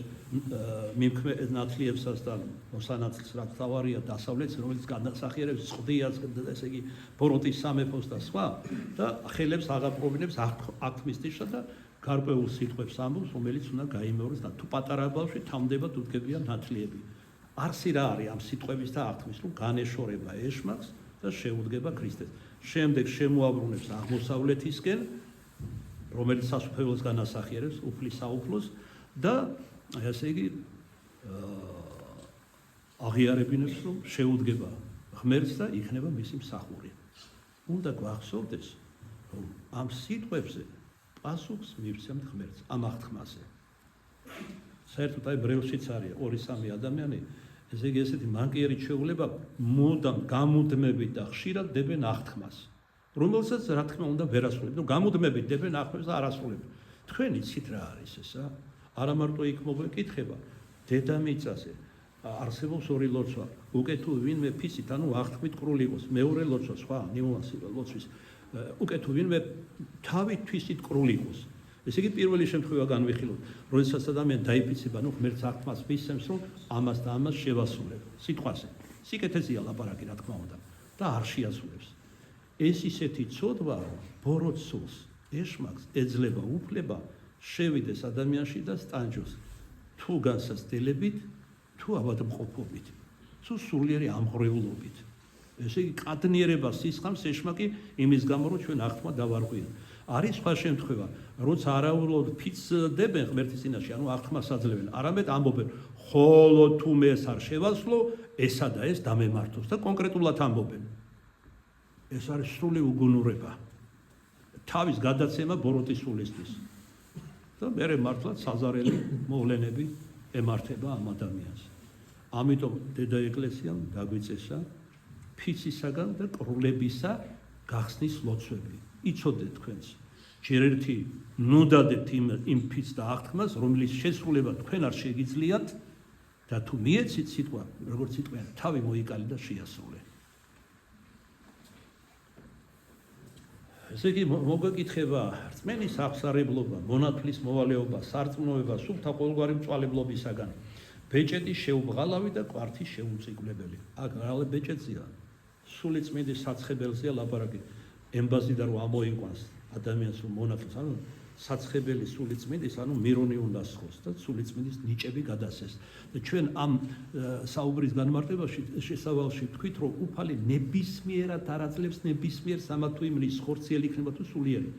ნათლიებსაც და მოსანათლს, რაც თავარია დასავლეთს, რომელიც განასახიერებს წყდიას, ესე იგი ბოროტის სამეფოს და სხვა და ხელებს აღაპრობინებს აღთქმის ნიშნად და გარკვეულ სიტყვებს ამბობს, რომელიც უნდა გაიმეოროს და თუ პატარა ბავშვი თამდებად უდგებია ნათლიები. არსი რა არის ამ სიტყვების და აღთქმის, რომ განეშორება ეშმაკს და შეუდგება ქრისტეს. შემდეგ შემოაბრუნებს აღმოსავლეთისკენ, რომელიც სასუფეველს განასახიერებს, უფლის საუფლოს და ესე იგი აღიარებინებს, რომ შეუდგება ღმერთს და იქნება მისი მსახური. უნდა გვახსოვდეს, რომ ამ სიტყვებზე პასუხს მივცემთ ღმერთს ამ აღთქმაზე. საერთოდ აი ბრევლშიც არის 2-3 ადამიანი, ესე იგი ესეთი მანკიერი ჩვეულება მუდამ გამუდმებით და ხშირად დებენ აღთქმას, რომელსაც რა თქმა უნდა ვერ ასრულებენ. ნუ გამუდმებით დებენ აღთქმას და არ ასრულებენ. თქვენ იცით რა არის ესა? არა მარტო იქ მოგეკითხება, დედამიწაზე არსებობს ორი ლოცვა. უკვე თუ ვინმე ფიცით, ანუ აღთქმით კრული იყოს, მეორე ლოცვა, სხვა ნიუანსი ლოცვის. უკვე თუ ვინმე თავით თვისით კრული იყოს. ესე იგი პირველი შემთხვევა განვიხილოთ, როდესაც ადამიანი დაიფიცება, ნუ ღმერთს აღთქმას მისცემს, რომ ამას და ამას შევასრულებ. სიტყვაზე. სიკეთეზეა ლაპარაკი, რა თქმა უნდა, და არ შეასრულებს. ეს ისეთი ცოდვა, რომ ბოროტ სულს, ეშმაკს ეძლება უფლება შევიდეს ადამიანში და სტანჯოს. თუ განსაცდელებით, თუ ავადმყოფობით, თუ სულიერი ამღრევლობით. ესე იგი კადნიერება სისხამს ეშმაკი იმის გამო, რომ ჩვენ აღთქმა დავარღვიეთ. არის სხვა შემთხვევა, როცა არაუბრალოდ ფიცდებენ ღმერთის წინაშე, ანუ აღთქმას აძლევენ, არამედ ამბობენ, ხოლო თუ მე ეს არ შევასრულო, ესა და ეს დამემართოს და კონკრეტულად ამბობენ. ეს არის სრული უგუნურება. თავის გადაცემა ბოროტის სულისთვის. და მერე მართლაც საზარელი მოვლენები ემართება ამ ადამიანს. ამიტომ დედა ეკლესიამ დაგვიწესა ფიცისაგან და კრულებისა გახსნის ლოცვები. იცოდეთ თქვენს. ჯერ ერთი ნუდადეთ იმ ფიც და აღთქმას, რომლის შესრულება თქვენ არ შეგიძლიათ და თუ მიეცით სიტყვა, როგორც სიტყვიან, თავი მოიკალი და შეასრულე. ესე იგი მოგეკითხება რწმენის აღსარებლობა, მონათლის მოვალეობა, სარწმუნოება, სულთა ყოველგვარი მწვალებლობისაგან, ბეჭედის შეუბღალავი და კვართის შეუწიგვლებელი. აქ რა ბეჭედზია? სული წმინდის საცხებელზეა ლაპარაკი. ემბაზი და რომ ამოიყვანს ადამიანს რომ მონათლს, ანუ საცხებელი სულიწმინდის, ანუ მირონი უნდა სხოს და სულიწმინდის ნიჭები გადასცეს. და ჩვენ ამ საუბრის განმარტებაში შესავალში ვთქვით, რომ უფალი ნებისმიერად არ აძლევს ნებისმიერს ამა თუ იმ რის ხორციელი იქნება თუ სულიერი.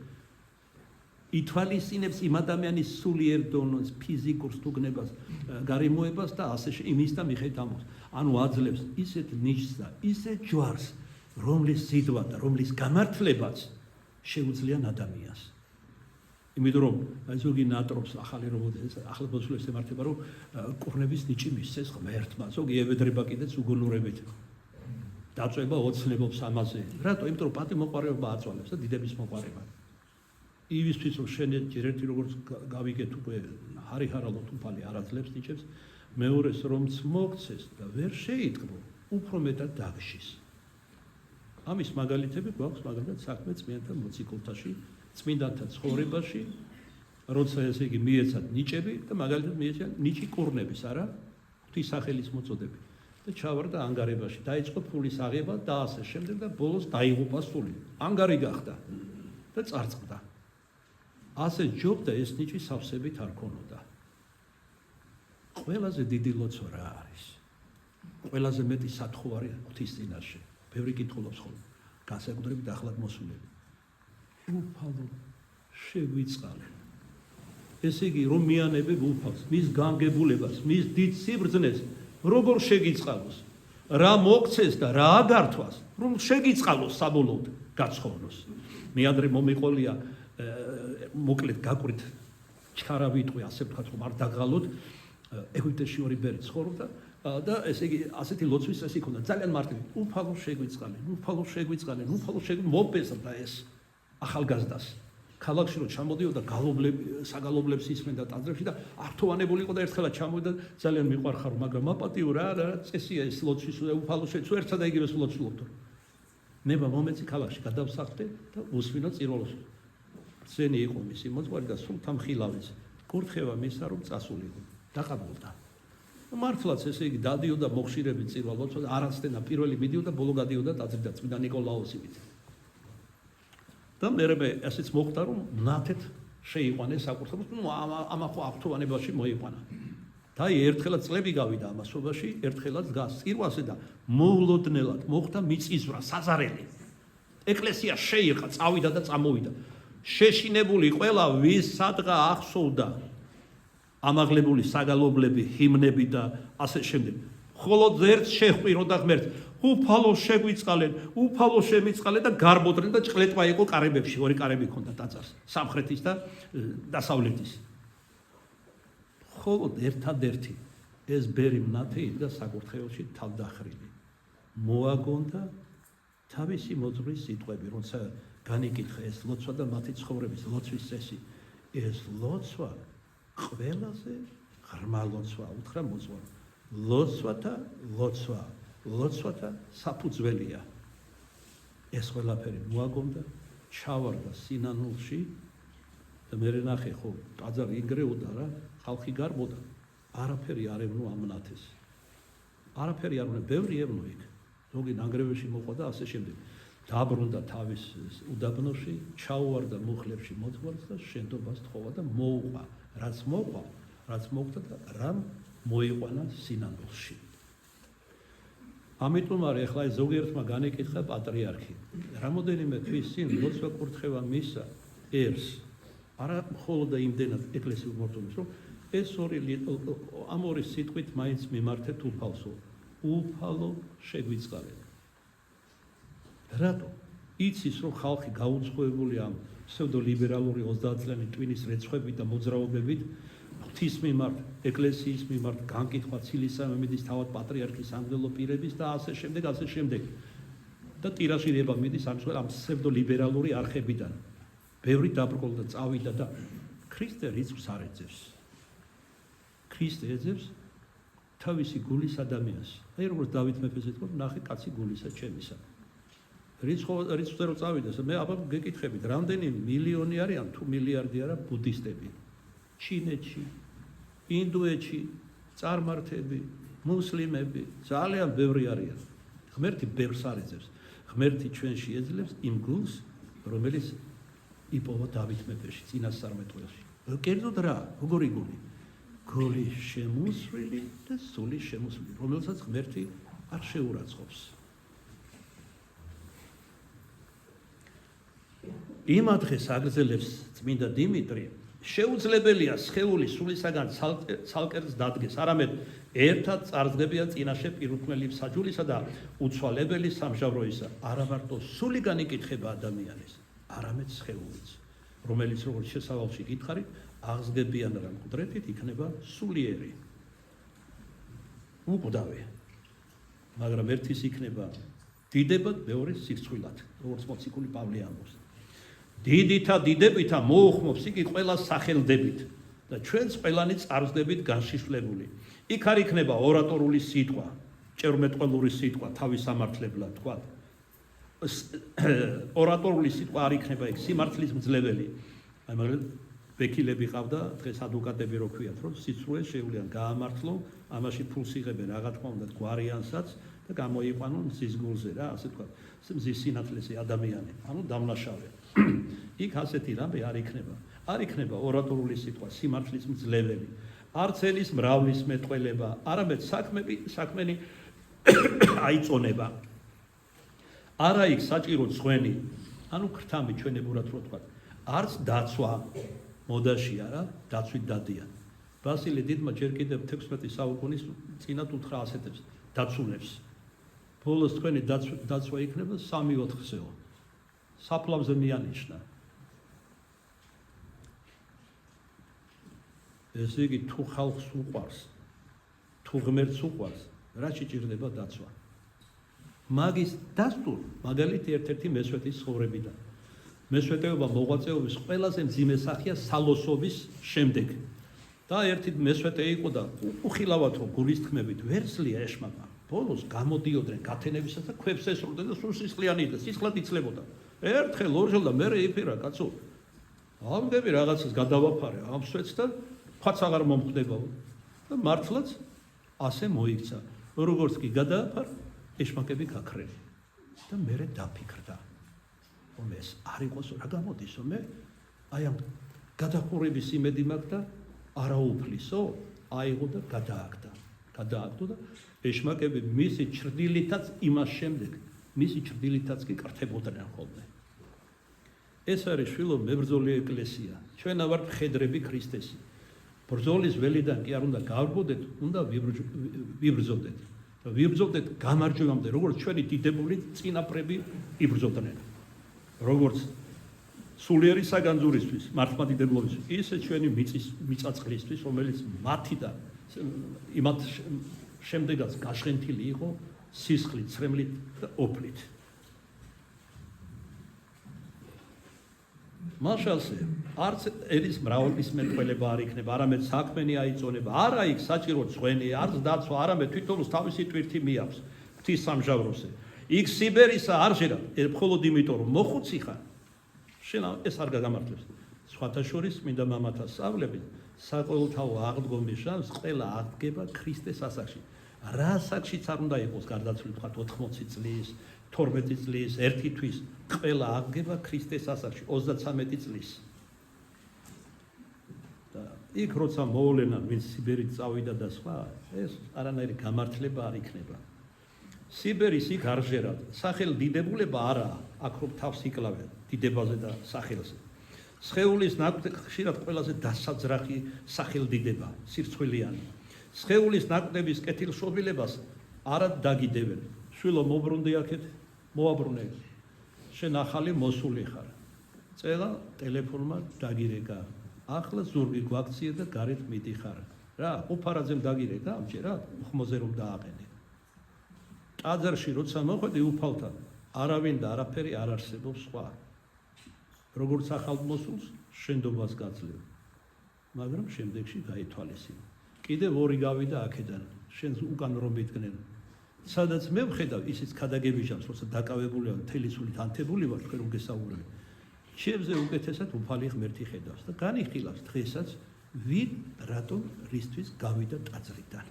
ითვალისწინებს იმ ადამიანის სულიერ დონეს, ფიზიკურ სტუგნებას, გარემოებას და ასე იმის და მიხედვით ამას. ანუ აძლევს ისეთ ნიშს და ისეთ ჯვარს, რომლის სიდვა და რომლის გამართლებაც შეუძლია ადამიანს. იმიტომ რომ ზოგი ნატრობს ახალი რობოტის ახლა მოსულებს ემართება რომ კურნების ნიჭი მისცეს ღმერთმა ზოგი ევედრება კიდეც უგუნურებით დაწובה ოცნებობს ამაზე რატო იმიტომ რომ პატიმოყარეობა აწვალებს და დიდების მოყარება ივისთვის რომ შენ ერთი როგორც გავიგეთ უკვე ჰარიჰარალოთ უფალი არ აძლევს ნიჭებს მეორეს რომც მოგცეს და ვერ შეიტყბო უფრო მეტად დაგშის ამის მაგალითები გვაქვს მაგალითად საქმე წმინდანთა მოციქულთაში წმინდანთა ცხოვრებაში, როცა ესე იგი მიეცათ ნიჭები და მაგალითად მიეცათ ნიჭი კურნების, არა? ღვთის სახელის მოწოდები. და ჩავარდა ანგარებაში, დაიწყო ფულის აღება და ასე შემდეგ და ბოლოს დაიღუპა სული. ანგარი გახდა და წარწყდა. ასე ჯობდა ეს ნიჭი სავსებით არ ქონოდა. ყველაზე დიდი ლოცვა რა არის? ყველაზე მეტი სათხოვარი ღვთის წინაშე. ბევრი კითხულობს ხოლმე. განსაკუთრებით ახლად მოსულები. უფალო შეგვიწყალე. ესე იგი რომ მიანებებ უფალს, მის განგებულებას, მის დიდ სიბრძნეს, როგორ შეგიწყალოს, რა მოგცეს და რა აგართვას, რომ შეგიწყალოს საბოლოოდ გაცხოვნოს. მე ადრე მომიყოლია მოკლედ გაკვირით ჩქარა ვიტყვი, ასე ვთქვათ, რომ არ დაღალოთ, ეგვიპტეში ორი ბერი ცხოვრობდა და ესე იგი ასეთი ლოცვის წესი ჰქონდა, ძალიან მარტივი. უფალო შეგვიწყალე, უფალო შეგვიწყალე, უფალო მოპესდა ეს ახალგაზრდას ქალაქში რომ ჩამოდიოდა საგალობლებს ისმენდა ტაძრებში და ართოვანებული იყო და ერთხელაც ჩამოვიდა ძალიან მიყვარხარო მაგრამ აპატიო რა წესია ეს ლოცვის უფალო შეცუ ერთსა და იგივეს ლოცულობდო ნება მომეცი ქალაქში გადავსახლდე და უსვინო წირვალოს ძენი იყო მისი მოძღვარი და სულ თამხილავის კურთხევა მისცა რომ წასულიყო დაყაბულდა მართლაც ესე იგი დადიოდა მოხშირები წირვალოს და არაცდენა პირველი მიდიოდა ბოლო გადიოდა ტაძრიდან წმინდა ნიკოლაოსივით და მე ესეც მოხდა რომ ნათეთ შეიყვანეს საკურთხეველს ნუ ამახო აქტოვანებაში მოიყვანა და ერთხელაც წლები გავიდა ამასობაში ერთხელაც გას წირვასე და მოულოდნელად მოხდა მიწისძვრა საზარელი ეკლესია შეიყა წავიდა და წამოვიდა შეშინებული ყველა ვის სადღა ახსოვდა ამაღლებული საგალობლები ჰიმნები და ასე შემდეგ ხოლო ერთ შეხვიროდა ღმერთს უფალო შეგვიწყალენ, უფალო შემიწყალე და გარბოდნენ და ჭყლეტვა იყო კარებებში, ორი კარები ჰქონდა ტაძარს, სამხრეთის და დასავლეთის. ხოლო ერთადერთი ეს ბერი მნათე იდგა საკურთხეველში თავდახრილი. მოაგონდა თავისი მოძღვრის სიტყვები, როცა განიკითხა ეს ლოცვა და მათი ცხოვრების ლოცვის წესი. ეს ლოცვა ყველაზე ღრმა ლოცვა, უთხრა მოძღვარი. ლოცვათა ლოცვა ლოცვათა საფუძველია ეს ყველაფერი მოაგონდა ჩავარდა სინანულში და მე ნახე ხო ტაძარი ინგრეოდა რა ხალხი გარბოდა არაფერი არ ევნო ამ ნათეს არაფერი არ უნდა ბევრი ევნო იქ ზოგი ნანგრევებში მოყვა და ასე შემდეგ დაბრუნდა თავის უდაბნოში ჩაუვარდა მუხლებში მოძღვარს და შენდობას თხოვა და მოუყვა რაც მოხდა და რამ მოიყვანა სინანულში ამიტომ არის ახლა ზოგიერთმა განეკითხა პატრიარქი რამოდენიმე თვის წინ ლოცვა კურთხევა მისცა ერს არა მხოლოდ და იმდენად ეკლესიურ მორწმუნეს რომ ეს ამ ორი სიტყვით მაინც მიმართეთ უფალსო უფალო შეგვიწყალე რატო იცის რომ ხალხი გაუძღვებული ამ ფსევდოლიბერალური 30 წლიანი ტვინის რეცხვებით და მოძრაობებით ღვთის მიმართ, ეკლესიის მიმართ, განკითხვა ცილისამემედის თავად პატრიარქის სამღვდელო პირების და ასე შემდეგ. და ტირაჟირება მიდის ამ ფსევდოლიბერალური არხებიდან. ბევრი დაბრკოლდა, წავიდა და ქრისტე რიცხვს არ ეძებს. ქრისტე ეძებს თავისი გულის ადამიანს. აი როგორც დავით მეფეს ეთქვა, ნახე კაცი გულისა ჩემისა. რიცხვზე რო წავიდეს, მე აბა გეკითხებით, რამდენი მილიონი არიან თუ მილიარდი არა ბუდისტები. ჩინეთში, ინდუეთში, წარმართები, მუსლიმები, ძალიან ბევრი არიან. ღმერთი ბევრს არ ეძებს. ღმერთი ჩვენში ეძლევს იმ გულს, რომელიც იპოვა დავით მეფეში წინასწარმეტ ყველში. კერძოდ რა, როგორი გული? გული შემოსვლილი და სული შემოსვლილი, რომელსაც ღმერთი არ შეურაცხყოფს. იმ დღეს აგრძელებს წმინდა დიმიტრი, შეუძლებელია სხეული სულისაგან ცალკერს დადგეს, არამედ ერთად წარსდგებიან წინაშე პირუთმელი საჯულისა და უცვალებელი სამჟავროისა. არა მარტო სულიდან იკითხება ადამიანის, არამედ სხეულიც, რომელიც როგორც შესავალში გითხარით, აღსგებიან რა მკვდრეთით იქნება სულიერი. უკვდავი. მაგრამ ერთის იქნება დიდებად, მეორე სირცხვილად, როგორც მოციქული პავლე ამბობს. დიდითა დიდებითა მოუხმობს იგი ყველა სახელდებით და ჩვენც ყველანი წარსდებით განშიშვლებული. იქ არ იქნება ორატორული სიტყვა, ჭერმეტყველური სიტყვა, თავის სამართლებლად თქვა. ორატორული სიტყვა არ იქნება იქ, სიმართლის მძლეველი. აი მაგრამ ვექილები ყავდა, დღეს ადვოკატები რო ქვიათ, რომ სიცრუე შეუძლია გაამართლო, ამაში ფულს იღებენ რა თქმა უნდა გვარიანსაც და გამოიყვანონ მზის გულზე რა, ასე თქვა. მზის სინათლეზე ადამიანი, ანუ დამნაშავე. იქ ასეთი რამე არ იქნება. არ იქნება ორატორული სიტყვა, სიმართლის მძლეველი. არც ელის მრავლის მეტყველება, არამედ საქმენი აიწონება. არა იქ საჭირო ძღვენი, ანუ ქრთამი ჩვენებურად რო თქვა. არც დაცვა მოდაში არა, დაცვით დადიან. ბასილე დიდმა ჯერ კიდევ 16 საუკუნის წინათ უთხრა ასეთებს, დაცუნებს. ბოლოს თქვენი დაცვა იქნება 3-4-ზეო. საფლავზე მიანიშნა. ესე იგი თუ ხალხს უყვარს, თუ ღმერთს უყვარს, რა შეჭირდება დაცვა? მაგის დასტურ მაგალითი ერთ-ერთი მესვეტის ცხოვრებიდან. მესვეტეობა მოღვაწეობის ყველაზე მძიმე სახეა სალოსობის შემდეგ. და ერთი მესვეტე იყო და უხილავად რომ გულისთქმებით ვერსლია ეშმაკა. ბოლოს გამოდიოდნენ გათენებისას და ქვებს ესროდნენ და სულ სისხლიანი და სისხლად იცლებოდა. ერთხელ ორჯერ და მერე იფირა კაცო. ამდები რაღაცას გადავაფარე ამ სვეტს და ფაც აღარ მომხდებაო. და მართლაც ასე მოიქცა. როგორც კი გადააფარ, ეშმაკები გაქრენ. და მერე დაფიქრდა. რომ ეს არ იყოს რა გამოდისო მე აი ამ გადახურების იმედი მაქვს და არაუფლისო აიღო და გადააგდო და ეშმაკები მისი ჩრდილითაც იმას შემდეგ მისი ჩრდილითაც კი კრთებოდნენ ხოლმე. ეს არის შვილო მებრძოლი ეკლესია. ჩვენ ვართ მხედრები ქრისტესი. ბრძოლის ველიდან კი არ უნდა გავარბოდეთ, უნდა ვიბრძოდეთ. ვიბრძოდეთ გამარჯვებამდე, როგორც ჩვენი დიდებული წინაპრები იბრძოდნენ. როგორც სულიერი საგანძურისთვის, მართლმადიდებლობისთვის, ისე ჩვენი მიწაწყლისთვის, რომელიც მათი და იმათ შემდეგაც გაშენთილი იყო სისხლით, ცრემლით და ოფლით. მაშალზე, არც ერის მრავლის მეტყველება არ იქნება, არამედ საქმენი აიწონება, არა იქ საჭირო ძღვენი, არც დაცვა, არამედ თვითონს თავისი ტვირთი მიაქვს ღვთის სამჟავროზე. იქ სიბერისა არ ჟერა, მხოლოდ იმიტომ რომ მოხუცი ხარ. შენ ეს არ გაგამართლებს. სხვათა შორის მინდა მამათა სწავლებით, საყოველთაო აღდგომის ჟამს ყველა აღდგება ქრისტეს ასაკში. რა ასაკშიც არ უნდა იყოს გარდაცვლილი თქვა 80 წლის, 12 წლის, 1 თვის, ყველა აღდგება ქრისტეს ასაკში 33 წლის. და იქ როცა მოვლენან ვინც სიბერით წავიდა და სხვა, ეს არანაირი გამართლება არ იქნება. სიბერის იქ არ ჟერად, სახელ დიდებულება არაა, აქ რომ თავს იკლავენ დიდებაზე და სახელზე. სხეულის ნაკვთი ხშირად ყველაზე დასაძრახი სახელდიდება, სირცხვილიანი. სხეულის ნაკვთების კეთილშობილებას არად დაგიდებენ. შვილო მობრუნდი აქეთ, მოაბრუნე. შენ ახალი მოსული ხარ. წელა ტელეფონმა დაგირეკა. ახლა ზურგი გვაქციე და გარეთ მიდიხარ. რა, უფარაძემ დაგირეკა ამჯერად, უხმოზე რომ დააყენე. ტაძარში როცა მოხვედი უფალთან, არავინ და არაფერი არ არსებობს სხვა. როგორც ახალ მოსულს შენდობას გაძლევ. მაგრამ შემდეგში გაითვალისწინე. კიდევ ორი გავიდა აქედან, შენს უკან რომ მიდგნენ. სადაც მე ვხედავ, ისიც ქადაგებიჟამს, როცა დაკავებულია მთელი სულით ანთებული ვარ, თქვენ რომ გესაუბრებთ. ჩემზე უკეთესად უფალი ღმერთი ხედავს და განიხილავს დღესაც, ვინ რატომ რისთვის გავიდა ტაძრიდან.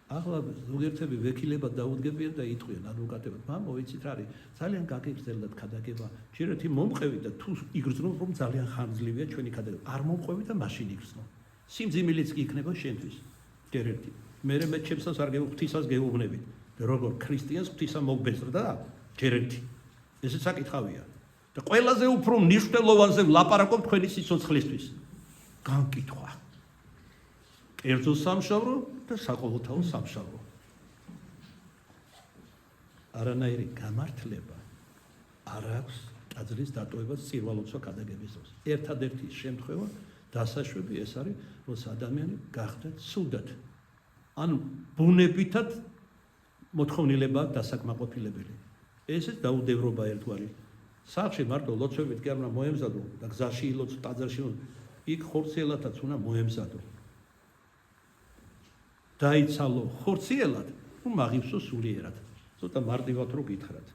ახლა ზოგიერთები ვექილებად დაუდგებიან და იტყვიან ადვოკატებად, მამო, ვიცით რა არის, ძალიან გაგიგრძელდათ ქადაგება. ჯერეთი მომყევი და თუ იგრძნო, რომ ძალიან ხანგრძლივია ჩვენი ქადაგება. არ მომყევი და მაშინ იგრძნო. სიმძიმილიც კი იქნება შენთვის. ჯერეთი. მე ჩემსას არ ღვთისას გეუბნებით. როგორ ქრისტიანს ღვთისა მოგბეზრდა? ჯერეთი. ესეც საკითხავია. და ყველაზე უფრო მნიშვნელოვანზე ვლაპარაკობ თქვენი სიცოცხლისთვის. განკითხვა. კერძო სამშაბრო და საყოველთაო სამშაბრო. არანაირი გამართლება არ აქვს ტაძრის დატოვება სირვალოცვა ქადაგების დროს. ერთადერთი შემთხვევა დასაშვები ეს არის, როცა ადამიანი გახდა ცუდად. ანუ ბუნებითად მოთხოვნილება დასაკმაყოფილებელი. ესეც დაუდევრობა ერთგვარი. სახლში მარტო ლოცვებით კი არ უნდა მოემზადო და გზაში ილოცო ტაძარში იქ ხორციელადაც უნდა მოემზადო. დაიცალო ხორციელად, რომ აღივსო სულიერად. ცოტა მარტივად რო გითხრათ.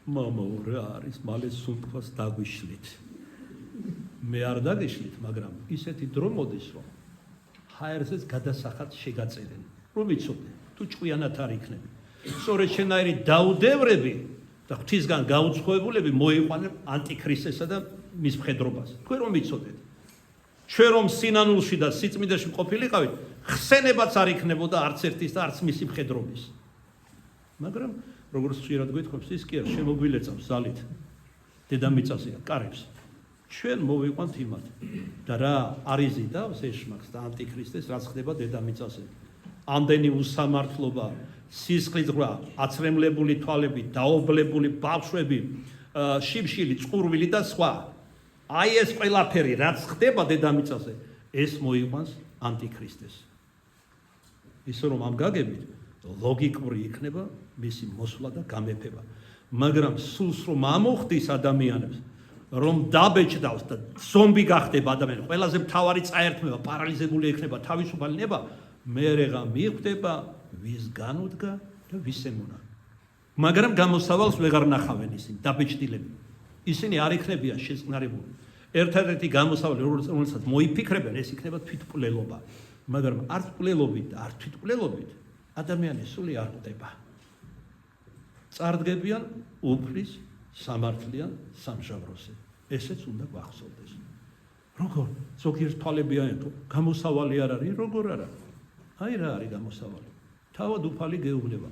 მამო, რა არის, მალე სუნთქვას დაგვიშლით. მე არ დაგიშლით, მაგრამ ისეთი დრო მოდის, რომ ჰაერზეც გადასახად შეგაწერენ. რომ იცოდე, თუ ჭკვიანად არ იქნები. სწორედ შენაირი დაუდევრები და ღვთისგან გაუცხოებულები მოიყვანენ ანტიქრისტესა და მის მხედრობას. თქვენ რომ იცოდეთ. ჩვენ რომ სინანულში და სიწმინდეში მყოფილიყავით, ხსენებაც არ იქნებოდა არც ერთის და არც მისი მხედრობის. მაგრამ როგორც ხშირად გვითხოვს, ის კი არ შემოგვილეწავს ზალით დედამიწაზე კარებს. ჩვენ მოვიყვანთ იმათ და რა არის იზიდავს ეშმაკს და ანტიქრისტეს რაც ხდება დედამიწაზე. ამდენი უსამართლობა, სისხლისღვრა, აცრემლებული თვალები, დაობლებული ბავშვები, შიმშილი, წყურვილი და სხვა. აი ეს ყველაფერი რაც ხდება დედამიწაზე, ეს მოიყვანს ანტიქრისტეს. ისე რომ ამ გაგებით ლოგიკური იქნება მისი მოსვლა და გამეფება. მაგრამ სულს რომ ამოხდის ადამიანებს, რომ დაბეჭდავს და ზომბი გახდება ადამიანი, ყველაზე მთავარი წაერთმება, პარალიზებული ექნება, თავისუფალი ნება, მერეღა მიხვდება ვის განუდგა და ვის ემუნა. მაგრამ გამოსავალს ვეღარ ნახავენ ისინი, დაბეჭდილები. ისინი არ იქნებიან შეწყნარებული. ერთადერთი გამოსავალი, რომელსაც მოიფიქრებენ, ეს იქნება თვითმკვლელობა. მაგრამ არც მკვლელობით და არც თვითმკვლელობით ადამიანის სული არ ხვდება. წარდგებიან უფლის სამართლიან სამშაბროზე. ესეც უნდა გვახსოვდეს. როგორ ზოგიერთ თვალებიან თუ გამოსავალი არ არის, როგორ არა? აი რა არის გამოსავალი? თავად უფალი გეუბნება.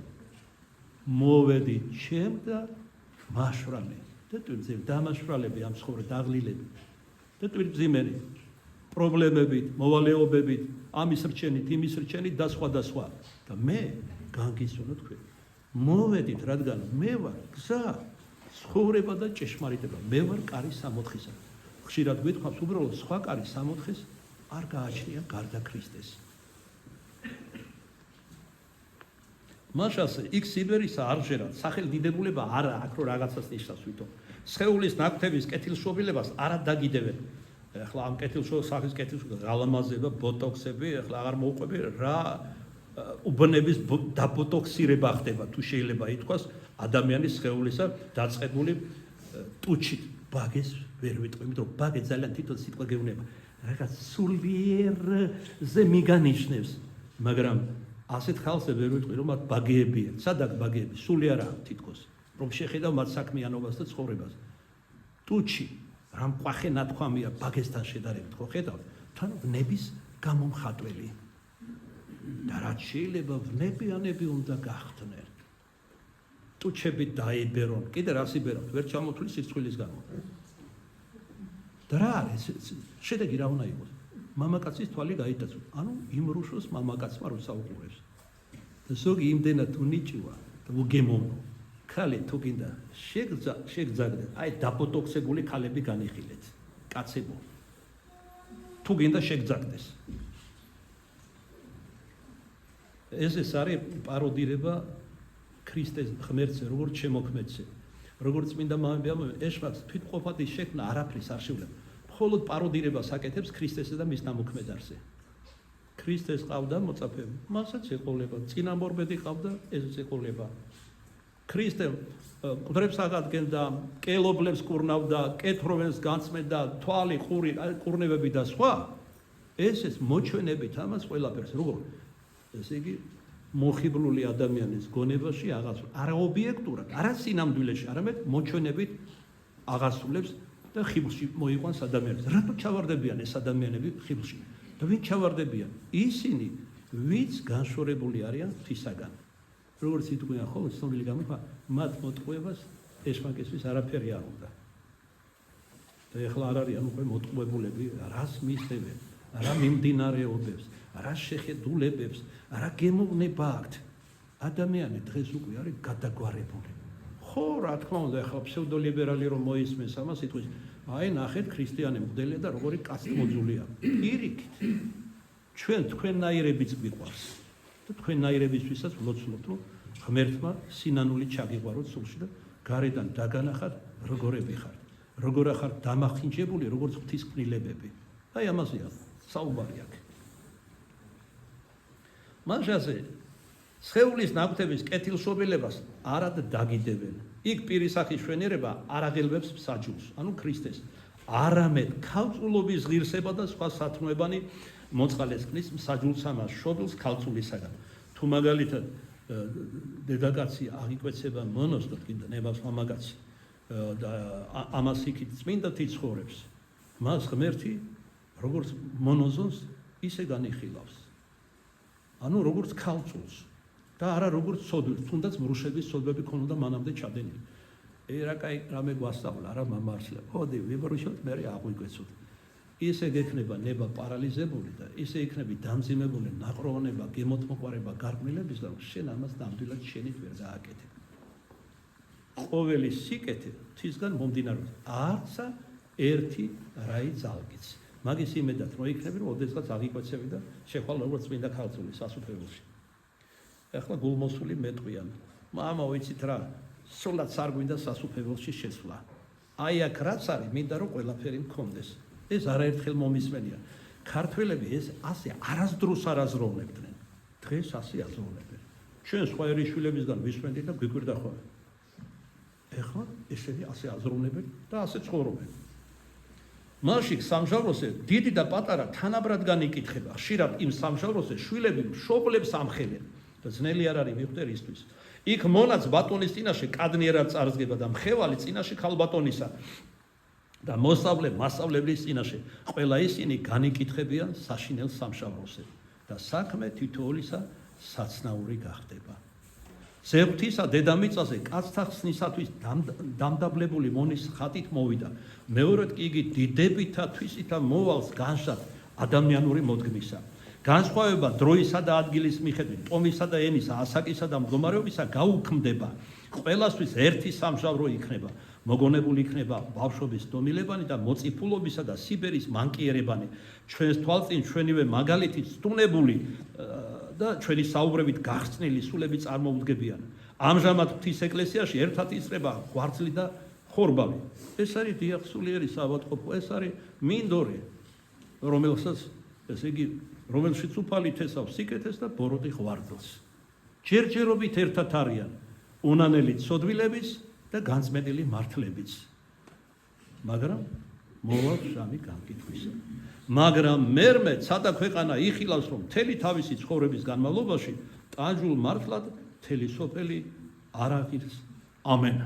მოვედი ჩემ და მაშვრალე და თვითონ დამაშვრალები ამ ცხოვრება დაღლილები და თვითმძიმერი პრობლემებით, მოვალეობებით, ამის რჩენით, იმის რჩენით და სხვა და სხვა. და მე განგისუნო თქვენ. მოვედით, რადგან მე ვარ გზა, ცხოვრება და ჭეშმარიტება. მე ვარ კარი სამოთხისა. ხშირად გვითხოვს, უბრალოდ სხვა კარი სამოთხის არ გააჩნია გარდა ქრისტეს. მაშასე იქ სიბერისა არ ჟერად, სახელდიდებულება არა აქ რო რაღაცას ნიშნავს ვითომ. სხეულის ნაკვთების კეთილშობილებას არა დაგიდებენ. ახლა ამ კეთილშობილ სახის კეთილშობილება გალამაზება, ბოტოქსები, ახლა აღარ მოუყვები რა უბნების დაბოტოქსირება ხდება, თუ შეიძლება ითქვას ადამიანის სხეულისა დაწყებული ტუჩით. ბაგეს ვერ ვიტყვი, იმიტომ რომ ბაგე ძალიან თვითონ სიტყვა გეუბნება. რაღაც სულიერზე მიგანიშნებს, მაგრამ ასეთ ხალხზე ვერ ვიტყვი, რომ მათ ბაგეებია. სადაც ბაგეები, სული არა თითქოს, რომ შეხედავ მათ საქმიანობას და ცხოვრებას. ტუჩი, რა მყვახე ნათქვამია ბაგესთან შედარებით, ხო ხედავთ? თან ვნების გამომხატველი. და რაც შეიძლება ვნებიანები უნდა გახდნენ. ტუჩები დაიბერონ, კიდე რას იბერონ, ვერ ჩამოთვლი სიცხვილის გამო. და რა არის? შედეგი რა უნდა იყოს? მამაკაცის თვალი გაიტაცო. ანუ იმრუშოს მამაკაცმა რო საუყურებს. და ზოგი იმდენად უნიჭივა და უგემოვნო. ქალი თუ გინდა შეგძაგდეთ, აი დაბოტოქსებული ქალები განიხილეთ. კაცებო. თუ გინდა შეგძაგდეს. ეს არის პაროდირება ქრისტეს ღმერთზე, როგორც შემოქმედზე. როგორც წმინდა მამებმა ეშმაკს თვითმყოფადი შექმნა არაფრის არ შეუძლია. მხოლოდ პაროდირებას აკეთებს ქრისტესა და მის ნამოქმედარზე. ქრისტეს ყავდა მოწაფეები, მასაც ეყოლება, წინამორბედი ყავდა, ესეც ეყოლება. ქრისტემ მკვდრებს აღადგენდა, კელობლებს კურნავდა, კეთროვენს განწმენდა, თვალი, ყური, კურნებები და სხვა. ესეც მოჩვენებით ამას ყველაფერს, როგორ ესე იგი მოხიბლული ადამიანის გონებაში არა ობიექტურად, არა სინამდვილეში, არამედ მოჩვენებით აღასრულებს და ხიბლში მოიყვანს ადამიანებს. რატო ჩავარდებიან ეს ადამიანები ხიბლში? და ვინ ჩავარდებიან? ისინი, ვინც განშორებული არიან ღვთისაგან. როგორც იტყვიან ხოლმე, ცნობილი გამოხვა, მათ მოტყუებას ეშმაკისთვის არაფერი არ უნდა. და ეხლა არ არიან უკვე მოტყუებულები, რას მისდევენ, რა მიმდინარეობებს, რა შეხედულებებს, რა გემოვნება აქვთ. ადამიანი დღეს უკვე არის გადაგვარებული. ხო, რა თქმა უნდა, ეხლა ფსევდოლიბერალი რომ მოისმენს ამას, იტყვის, აი ნახეთ, ქრისტიანი მღვდელია და როგორი კაცმოძულია. პირიქით, ჩვენ თქვენნაირებიც გვიყვარს და თქვენნაირებისთვისაც ვლოცულობთ, რომ ღმერთმა სინანული ჩაგიყვაროთ სულში და გარედან დაგანახათ, როგორები ხართ, როგორ ახართ დამახინჯებული, როგორც ღვთისკვნილებები. აი ამაზეა საუბარი აქ. მაშასე სხეულის ნაკვთების კეთილშობილებას არად დაგიდებენ. იქ პირისახის შვენიერება არ აღელვებს მსაჯულს, ანუ ქრისტეს. არამედ ქალწულობის ღირსება და სხვა სათნოებანი მოწყალეს ქნის მსაჯულს ამას შობილს ქალწულისაგან. თუ მაგალითად დედაკაცი აღიკვეცება მონოს და კიდე ნებას მამაკაცი და ამას იქით წმინდა თიცხოვრებს. მას ღმერთი როგორც მონოზონს ისე განიხილავს. ანუ როგორც ქალწულს და არა როგორც ცოდვებს, თუნდაც მრუშების ცოდვები ქონოდა მანამდე ჩადენილი. რა კაი რამე გვასწავლა, რა მამარსლა. ოდი ვიბრუშოთ, მე აღვიკვეცოთ. ისე გექნება ნება პარალიზებული და ისე იქნები დამძიმებული ნაყროვანება, გემოთმოყვარება გარყვნილებისგან, შენ ამას ნამდვილად შენით ვერ დააკეთებ. ყოველი სიკეთე თვისგან მომდინარეობს. არცა ერთი რაი ძალგიც. მაგის იმედად რო იქნები, რომ ოდესღაც აღიკვეცები და შეხვალ როგორც წმინდა ქალწული სასუფეველში. ეხლა გულმოსული მეტყვიან. მამა ვიცით რა, სულად სარგვინდა სასუფეველში შესვლა. აი აქ რაც არის, მინდა რომ ყველაფერი მქონდეს. ეს არაერთხელ მომისმენია. ქართველები ეს ასე არასდროს არ აზროვნებდნენ. დღეს ასე აზროვნებენ. ჩვენ სხვა ერიშვილებისგან ვისმენდით და გვიკვირდა ხოლმე. ეხლა ესენი ასე აზროვნებენ და ასე ცხოვრობენ. მაშინ სამჟავროზე დიდი და პატარა თანაბრად განიკითხება. ხშირად იმ სამჟავროზე შვილები მშობლებს ამხელენ და ძნელი არ არის მიხვდეთ ისთვის. იქ მონაც ბატონის წინაშე კადნიერად წარსგება და მხევალი წინაშე ქალბატონისა და მოსავლე მასწავლებლის წინაშე ყველა ისინი განიკითხებიან საშინელ სამშაბლოზე და საქმე თითოეულისა საცნაური გახდება. ზეღვთისა დედამიწაზე კაცთა ხსნისათვის დამდაბლებული მონის ხატით მოვიდა. მეორედ კი იგი დიდებითა თვისითა მოვალს განშად ადამიანური მოდგმისა. განსხვავება დროისა და ადგილის მიხედვით, ტომისა და ენისა, ასაკისა და მდგომარეობისა გაუქმდება. ყველასთვის ერთი სამჟავრო იქნება. მოგონებული იქნება ბავშვობის დომილებანი და მოწიფულობისა და სიბერის მანკიერებანი. ჩვენს თვალწინ ჩვენივე მაგალითით სტუნებული და ჩვენი საუბრებით გახსნილი სულები წარმოუდგებიან. ამჟამად ღვთის ეკლესიაში ერთად ისწრება ღვაწლი და ხორბალი. ეს არის დიახ სულიერი საავადმყოფო, ეს არის მინდორი, რომელსაც ესე იგი რომელშიც უფალი თესავს სიკეთეს და ბოროტი ღვარდლს. ჯერჯერობით ერთად არიან უნანელი ცოდვილების და განწმენდილი მართლებიც. მაგრამ მოვალ შამი განკითხვისა. მაგრამ მერმე ცადა ქვეყანა იხილავს, რომ მთელი თავისი ცხოვრების განმავლობაში ტანჯულ მართლად მთელი სოფელი არ აღირს. ამენ.